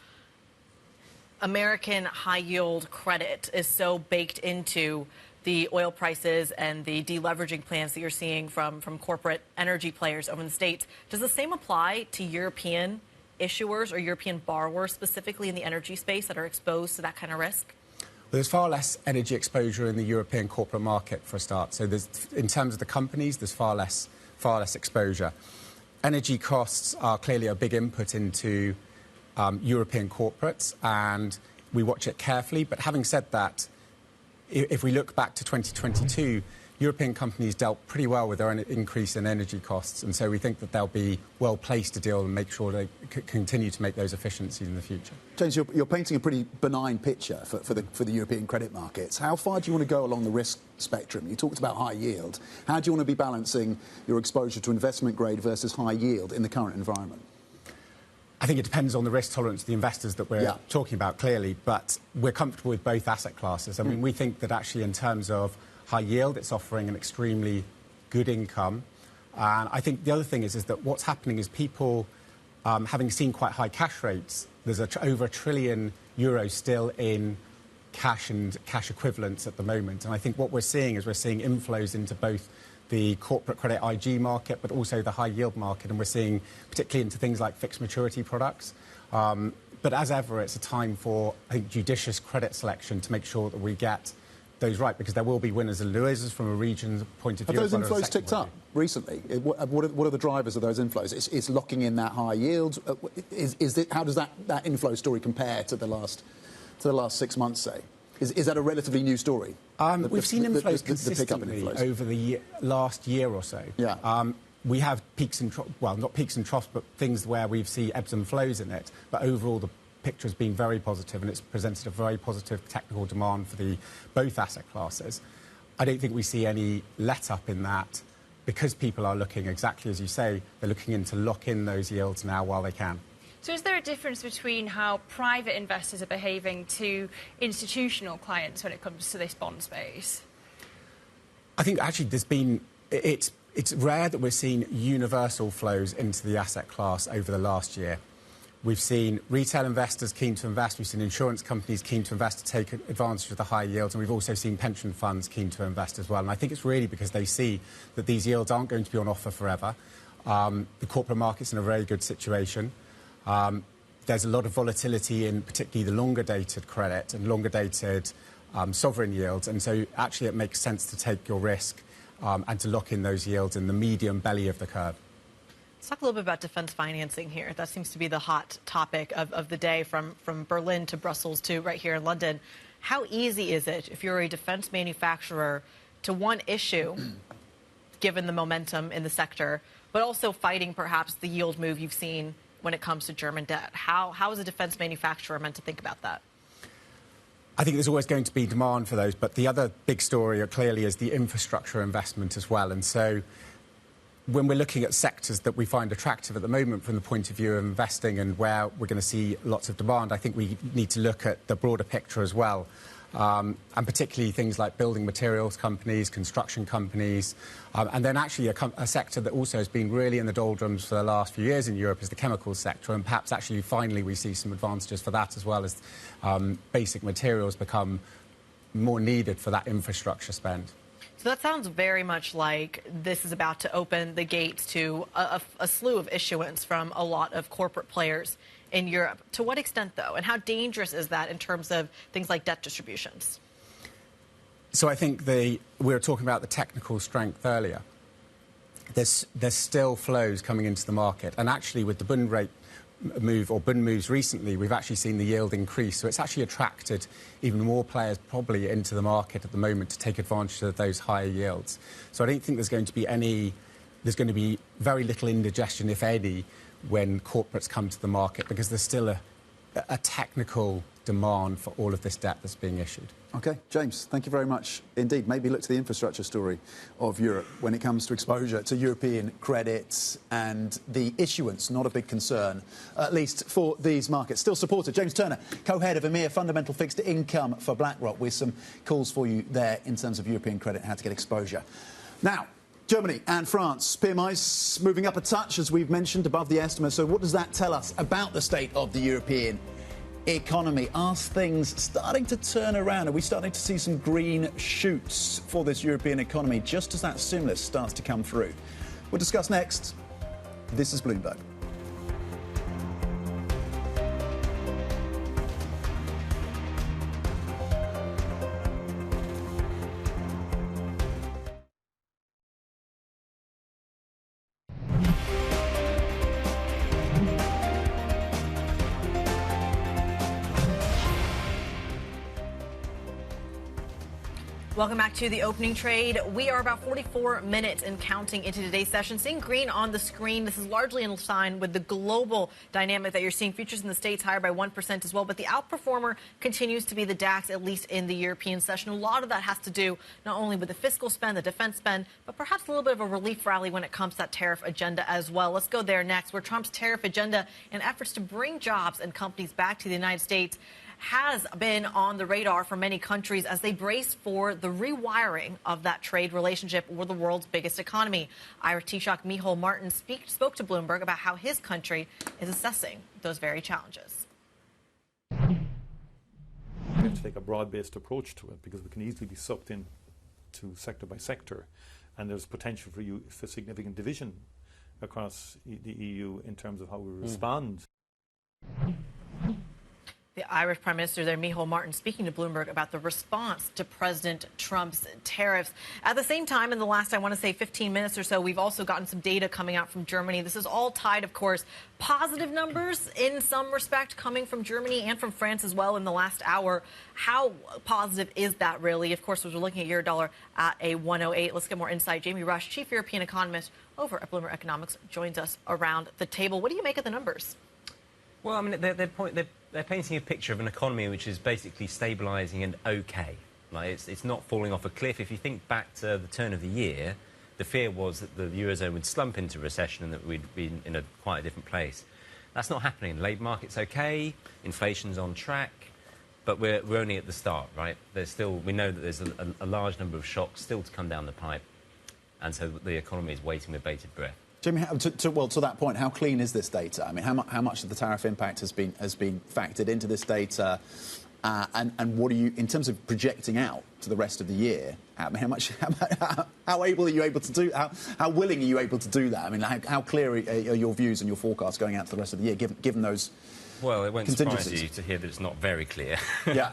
American high-yield credit is so baked into the oil prices and the deleveraging plans that you're seeing from corporate energy players over in the States. Does the same apply to European issuers or European borrowers, specifically in the energy space, that are exposed to that kind of risk? Well, there's far less energy exposure in the European corporate market, for a start. So in terms of the companies, there's far less exposure. Energy costs are clearly a big input into European corporates, and we watch it carefully. But having said that, if we look back to 2022, European companies dealt pretty well with their increase in energy costs, and so we think that they'll be well placed to deal and make sure they continue to make those efficiencies in the future. James, you're painting a pretty benign picture for the European credit markets. How far do you want to go along the risk spectrum? You talked about high yield. How do you want to be balancing your exposure to investment grade versus high yield in the current environment? I think it depends on the risk tolerance of the investors that we're talking about, clearly, but we're comfortable with both asset classes. I mean, we think that actually in terms of high yield, it's offering an extremely good income. And I think the other thing is that what's happening is people, having seen quite high cash rates, there's over €1 trillion still in cash and cash equivalents at the moment. And I think what we're seeing is inflows into both the corporate credit IG market, but also the high yield market. And we're seeing particularly into things like fixed maturity products. But as ever, it's a time for, I think, judicious credit selection to make sure that we get those right, because there will be winners and losers from a region's point of view. Have those inflows ticked up recently? What are the drivers of those inflows? It's locking in that high yield. How does that inflow story compare to the last 6 months, say? Is that a relatively new story? We've seen inflows consistently over the last year or so. Yeah. We have peaks and troughs, well, not peaks and troughs, but things where we've seen ebbs and flows in it. But overall, the picture has been very positive, and it's presented a very positive technical demand for both asset classes. I don't think we see any let-up in that, because people are looking, exactly as you say, they're looking in to lock in those yields now while they can. So is there a difference between how private investors are behaving to institutional clients when it comes to this bond space? I think actually it's rare that we're seeing universal flows into the asset class over the last year. We've seen retail investors keen to invest. We've seen insurance companies keen to invest to take advantage of the high yields. And we've also seen pension funds keen to invest as well. And I think it's really because they see that these yields aren't going to be on offer forever. The corporate market's in a very good situation. There's a lot of volatility in particularly the longer-dated credit and longer-dated sovereign yields. And so actually it makes sense to take your risk and to lock in those yields in the medium belly of the curve. Let's talk a little bit about defense financing here. That seems to be the hot topic of the day, from Berlin to Brussels to right here in London. How easy is it, if you're a defense manufacturer, to one, issue, given the momentum in the sector, but also fighting perhaps the yield move you've seen when it comes to German debt? How is a defense manufacturer meant to think about that? I think there's always going to be demand for those, but the other big story clearly is the infrastructure investment as well. And so when we're looking at sectors that we find attractive at the moment from the point of view of investing and where we're going to see lots of demand, I think we need to look at the broader picture as well. And particularly things like building materials companies, construction companies, and then actually a sector that also has been really in the doldrums for the last few years in Europe is the chemicals sector, and perhaps actually finally we see some advantages for that as well, as basic materials become more needed for that infrastructure spend. So that sounds very much like this is about to open the gates to a slew of issuance from a lot of corporate players in Europe. To what extent, though, and how dangerous is that in terms of things like debt distributions? So I think we were talking about the technical strength earlier. There's still flows coming into the market, and actually with the Bund rate move or Bund moves recently, we've actually seen the yield increase. So it's actually attracted even more players probably into the market at the moment to take advantage of those higher yields. So I don't think there's going to be very little indigestion, if any, when corporates come to the market, because there's still a technical demand for all of this debt that's being issued. OK, James, thank you very much indeed. Maybe look to the infrastructure story of Europe when it comes to exposure to European credits and the issuance, not a big concern, at least for these markets. Still supported. James Turner, co-head of EMEA Fundamental Fixed Income for Blackrock, with some calls for you there in terms of European credit, how to get exposure. Now, Germany and France, PMIs moving up a touch, as we've mentioned, above the estimate. So what does that tell us about the state of the European economy? Are things starting to turn around? Are we starting to see some green shoots for this European economy just as that stimulus starts to come through? We'll discuss next. This is Bloomberg. Welcome back to the opening trade. We are about 44 minutes and counting into today's session. Seeing green on the screen, this is largely in line with the global dynamic that you're seeing. Futures in the States higher by 1% as well, but the outperformer continues to be the DAX, at least in the European session. A lot of that has to do not only with the fiscal spend, the defense spend, but perhaps a little bit of a relief rally when it comes to that tariff agenda as well. Let's go there next, where Trump's tariff agenda and efforts to bring jobs and companies back to the United States has been on the radar for many countries as they brace for the rewiring of that trade relationship with the world's biggest economy. Irish Taoiseach Micheál Martin spoke to Bloomberg about how his country is assessing those very challenges. We have to take a broad-based approach to it because we can easily be sucked in to sector by sector, and there's potential for significant division across the EU in terms of how we respond. The Irish Prime Minister there, Micheál Martin, speaking to Bloomberg about the response to President Trump's tariffs. At the same time, in the last, I want to say, 15 minutes or so, we've also gotten some data coming out from Germany. This is all tied, of course, positive numbers in some respect coming from Germany and from France as well in the last hour. How positive is that really? Of course, we're looking at Eurodollar at a 108. Let's get more insight. Jamie Rush, Chief European Economist over at Bloomberg Economics, joins us around the table. What do you make of the numbers? Well, I mean, they're painting a picture of an economy which is basically stabilising and okay. Like it's not falling off a cliff. If you think back to the turn of the year, the fear was that the Eurozone would slump into recession and that we'd be in quite a different place. That's not happening. The labour market's okay, inflation's on track, but we're only at the start, right? We know that there's a large number of shocks still to come down the pipe, and so the economy is waiting with bated breath. Jimmy, to that point, how clean is this data? I mean, how much of the tariff impact has been factored into this data, and what are you, in terms of projecting out to the rest of the year? How able are you able to do? How willing are you able to do that? I mean, how clear are your views and your forecasts going out to the rest of the year, given those? Well, it won't surprise you to hear that it's not very clear. Yeah.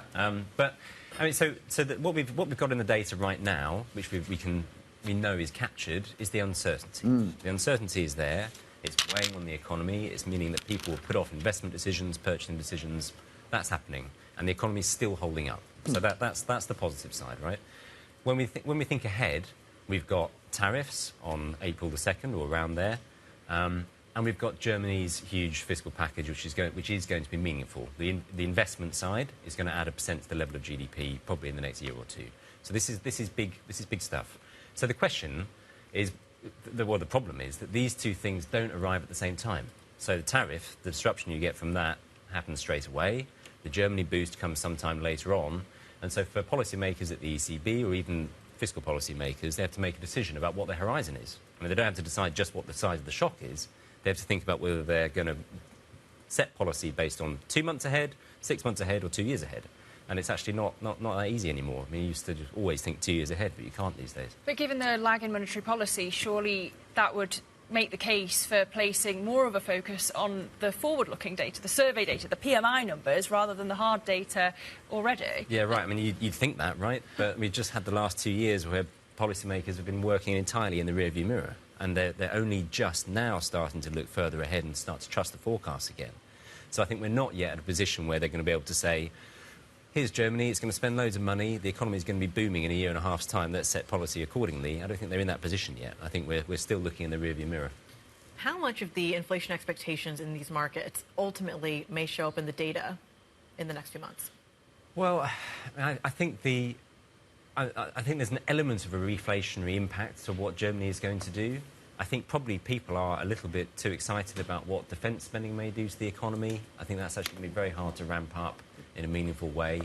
But I mean, so what we've got in the data right now, which we know is captured, is the uncertainty. The uncertainty is there. It's weighing on the economy. It's meaning that people will put off investment decisions, purchasing decisions. That's happening, and the economy is still holding up. So that's the positive side, right? When we think ahead, we've got tariffs on April the 2nd or around there, and we've got Germany's huge fiscal package, which is going to be meaningful. The investment side is going to add 1% to the level of GDP probably in the next year or two. So this is big stuff. So the question is, the problem is that these two things don't arrive at the same time. So the tariff, the disruption you get from that happens straight away. The Germany boost comes sometime later on. And so for policymakers at the ECB or even fiscal policymakers, they have to make a decision about what their horizon is. I mean, they don't have to decide just what the size of the shock is. They have to think about whether they're going to set policy based on 2 months ahead, 6 months ahead, or 2 years ahead. And it's actually not that easy anymore. I mean, you used to always think 2 years ahead, but you can't these days. But given the lag in monetary policy, surely that would make the case for placing more of a focus on the forward-looking data, the survey data, the PMI numbers, rather than the hard data already. Yeah, right. I mean, you'd think that, right? But we've just had the last 2 years where policymakers have been working entirely in the rearview mirror, and they're only just now starting to look further ahead and start to trust the forecasts again. So I think we're not yet at a position where they're going to be able to say, here's Germany, it's going to spend loads of money, the economy is going to be booming in a year and a half's time, let's set policy accordingly. I don't think they're in that position yet. I think we're still looking in the rearview mirror. How much of the inflation expectations in these markets ultimately may show up in the data? in the next few months? Well, I think I think there's an element of a reflationary impact to what Germany is going to do. I think probably people are a little bit too excited about what defence spending may do to the economy. I think that's actually going to be very hard to ramp up in a meaningful way.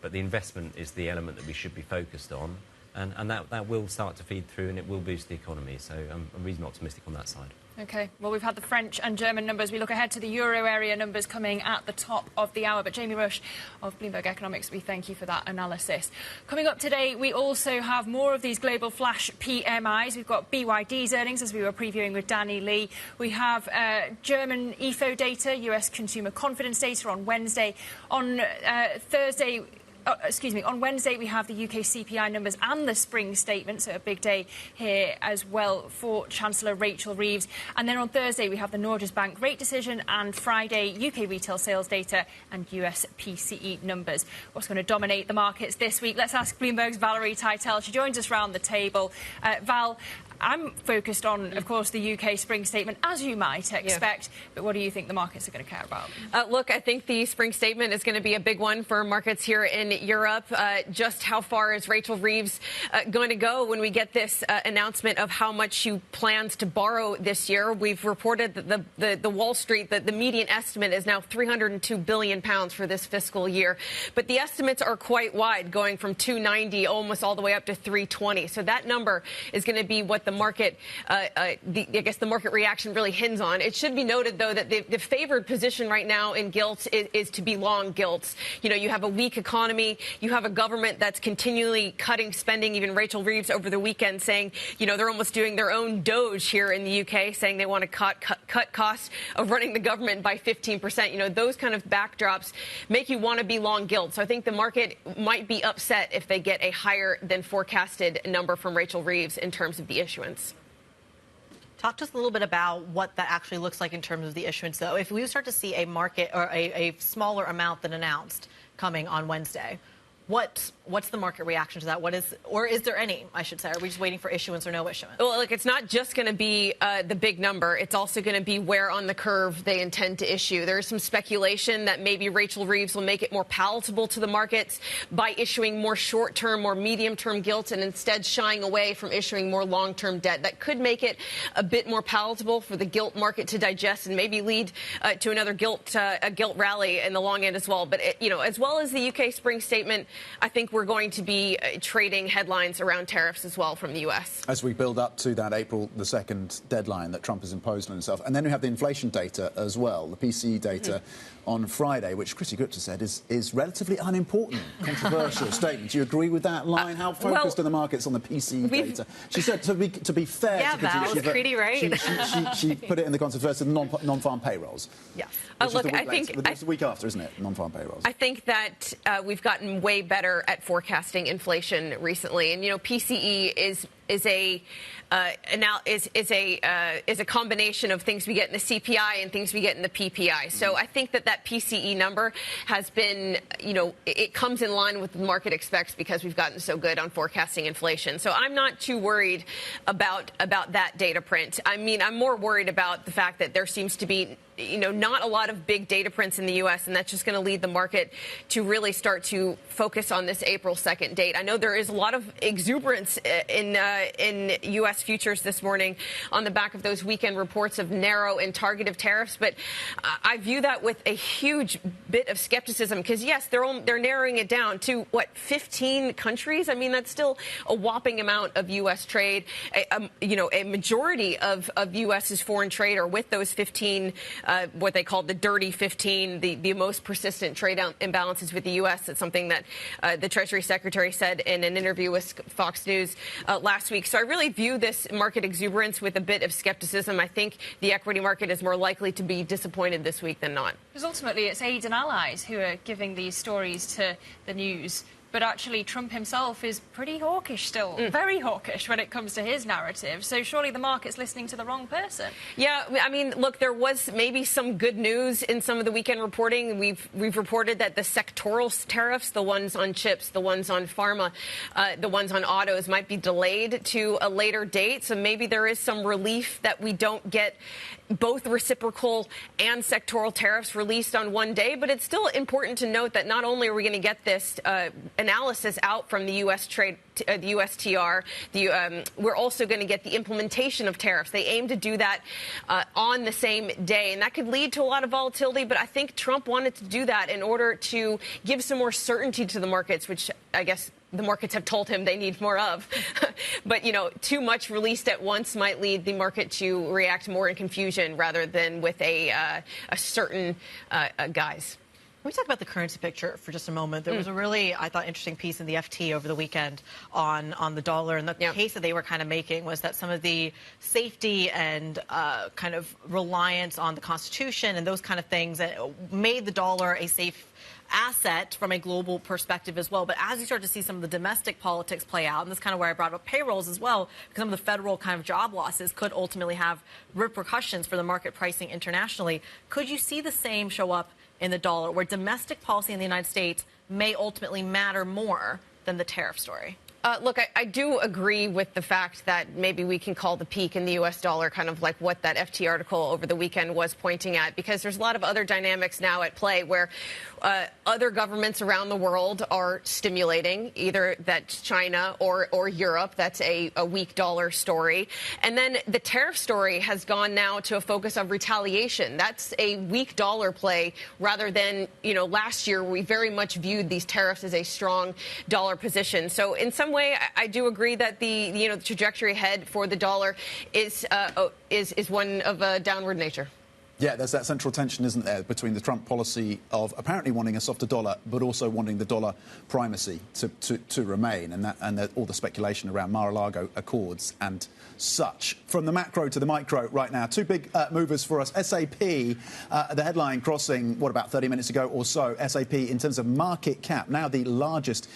But the investment is the element that we should be focused on. And that will start to feed through and it will boost the economy. So I'm reasonably optimistic on that side. OK, well, we've had the French and German numbers. We look ahead to the euro area numbers coming at the top of the hour. But Jamie Rush of Bloomberg Economics, we thank you for that analysis. Coming up today, we also have more of these global flash PMIs. We've got BYD's earnings, as we were previewing with Natalie. We have German IFO data, US consumer confidence data on Wednesday. On Thursday... on Wednesday, we have the UK CPI numbers and the spring statement, so a big day here as well for Chancellor Rachel Reeves. And then on Thursday, we have the Norges Bank rate decision, and Friday, UK retail sales data and US PCE numbers. What's going to dominate the markets this week? Let's ask Bloomberg's Valerie Teitel. She joins us round the table. Val, I'm focused on, of course, the UK spring statement, as you might expect. Yeah. But what do you think the markets are going to care about? Look, I think the spring statement is going to be a big one for markets here in Europe. Just how far is Rachel Reeves going to go when we get this announcement of how much she plans to borrow this year? We've reported that the Wall Street, that the median estimate is now £302 billion for this fiscal year. But the estimates are quite wide, going from 290 almost all the way up to 320. So that number is going to be what the market, I guess the market reaction really hinges on. It should be noted, though, that the favored position right now in gilts is to be long gilts. You know, you have a weak economy. You have a government that's continually cutting spending. Even Rachel Reeves over the weekend saying, you know, they're almost doing their own Doge here in the UK, saying they want to cut costs of running the government by 15%. You know, those kind of backdrops make you want to be long gilts. So I think the market might be upset if they get a higher than forecasted number from Rachel Reeves in terms of the issuance. Talk to us a little bit about what that actually looks like in terms of the issuance, though. If we start to see a market or a smaller amount than announced coming on Wednesday, what's the market reaction to that? Is there any, I should say? Are we just waiting for issuance or no issuance? Well, look, it's not just going to be the big number. It's also going to be where on the curve they intend to issue. There is some speculation that maybe Rachel Reeves will make it more palatable to the markets by issuing more short-term, more medium-term gilts and instead shying away from issuing more long-term debt. That could make it a bit more palatable for the gilt market to digest and maybe lead to another gilt rally in the long end as well. But, as well as the UK spring statement, I think we're going to be trading headlines around tariffs as well from the U.S. As we build up to that April the 2nd deadline that Trump has imposed on himself. And then we have the inflation data as well, the PCE data on Friday, which Kriti Gupta said is relatively unimportant, controversial statement. Do you agree with that line? How focused are the markets on the PCE data? She said, to be fair... Yeah, that was Kriti, right? She put it in the context first of non-farm payrolls. Yeah. Look, I think... It's the week after, isn't it, non-farm payrolls? I think that we've gotten way better at forecasting inflation recently. And, PCE is a combination of things we get in the CPI and things we get in the PPI. So I think that PCE number has been, it comes in line with what the market expects because we've gotten so good on forecasting inflation. So I'm not too worried about that data print. I mean, I'm more worried about the fact that there seems to be not a lot of big data prints in the U.S., and that's just going to lead the market to really start to focus on this April 2nd date. I know there is a lot of exuberance in U.S. futures this morning on the back of those weekend reports of narrow and targeted tariffs, but I view that with a huge bit of skepticism because, yes, they're narrowing it down to, 15 countries? I mean, that's still a whopping amount of U.S. trade. A majority of U.S.'s foreign trade are with those 15 what they call the dirty 15, the most persistent trade imbalances with the U.S. That's something that the Treasury Secretary said in an interview with Fox News last week. So I really view this market exuberance with a bit of skepticism. I think the equity market is more likely to be disappointed this week than not. Because ultimately it's aides and allies who are giving these stories to the news But actually, Trump himself is pretty hawkish still, very hawkish when it comes to his narrative. So surely the market's listening to the wrong person. Yeah, I mean, look, there was maybe some good news in some of the weekend reporting. We've reported that the sectoral tariffs, the ones on chips, the ones on pharma, the ones on autos, might be delayed to a later date. So maybe there is some relief that we don't get both reciprocal and sectoral tariffs released on one day. But it's still important to note that not only are we going to get this analysis out from the U.S. trade, the USTR, we're also going to get the implementation of tariffs. They aim to do that on the same day, and that could lead to a lot of volatility. But I think Trump wanted to do that in order to give some more certainty to the markets, which I guess the markets have told him they need more of. But, you know, too much released at once might lead the market to react more in confusion rather than with a certain guise. Can we talk about the currency picture for just a moment? There was a really, I thought, interesting piece in the FT over the weekend on the dollar. And the case that they were kind of making was that some of the safety and kind of reliance on the Constitution and those kind of things that made the dollar a safe asset from a global perspective as well. But as you start to see some of the domestic politics play out, and this is kind of where I brought up payrolls as well, because some of the federal kind of job losses could ultimately have repercussions for the market pricing internationally. Could you see the same show up in the dollar, where domestic policy in the United States may ultimately matter more than the tariff story? Look, I do agree with the fact that maybe we can call the peak in the U.S. dollar kind of like what that FT article over the weekend was pointing at, because there's a lot of other dynamics now at play where other governments around the world are stimulating, either that's China or Europe. That's a weak dollar story. And then the tariff story has gone now to a focus of retaliation. That's a weak dollar play rather than, you know, last year we very much viewed these tariffs as a strong dollar position. So in some way, I do agree that the trajectory ahead for the dollar is one of a downward nature. Yeah, there's that central tension, isn't there, between the Trump policy of apparently wanting a softer dollar, but also wanting the dollar primacy to remain, and all the speculation around Mar-a-Lago Accords and such. From the macro to the micro right now, two big movers for us. SAP, the headline crossing, about 30 minutes ago or so, SAP in terms of market cap, now the largest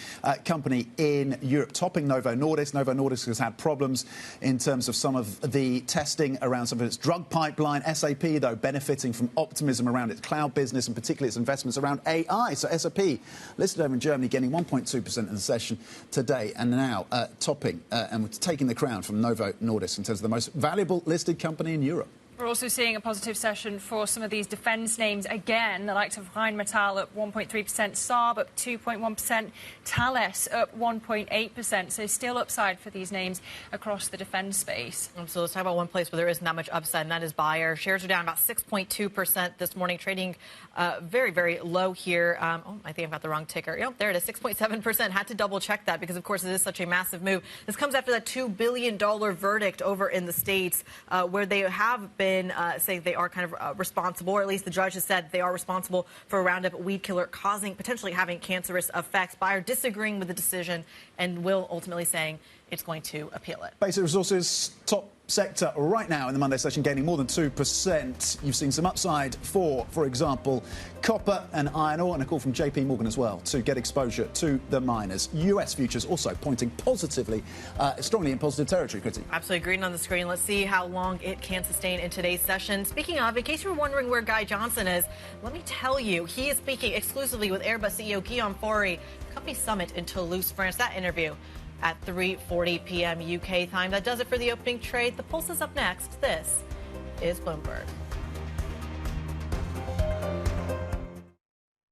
company in Europe, topping Novo Nordisk. Novo Nordisk has had problems in terms of some of the testing around some of its drug pipeline. SAP, though, benefiting from optimism around its cloud business and particularly its investments around AI. So SAP, listed over in Germany, gaining 1.2% in the session today, and now topping and taking the crown from Novo Nordisk in terms of the most valuable listed company in Europe. We're also seeing a positive session for some of these defence names again. The likes of Rheinmetall up 1.3%, Saab up 2.1%, Thales up 1.8%. So still upside for these names across the defence space. So let's talk about one place where there isn't that much upside, and that is Bayer. Shares are down about 6.2% this morning, trading very, very low here. I think I've got the wrong ticker. Yep, there it is, 6.7%. Had to double check that because, of course, it is such a massive move. This comes after that $2 billion verdict over in the States where they have been saying they are kind of responsible, or at least the judge has said they are responsible for a Roundup weed killer potentially having cancerous effects. Bayer disagreeing with the decision and will ultimately saying it's going to appeal it. Basic Resources, top sector right now in the Monday session, gaining more than 2%. You've seen some upside for example, copper and iron ore, and a call from JP Morgan as well to get exposure to the miners. US futures also pointing positively, strongly in positive territory, Kriti. Absolutely, green on the screen. Let's see how long it can sustain in today's session. Speaking of, in case you're wondering where Guy Johnson is, let me tell you, he is speaking exclusively with Airbus CEO Guillaume Faury, company summit in Toulouse, France. That interview at 3:40 p.m. UK time. That does it for the opening trade. The Pulse is up next. This is Bloomberg.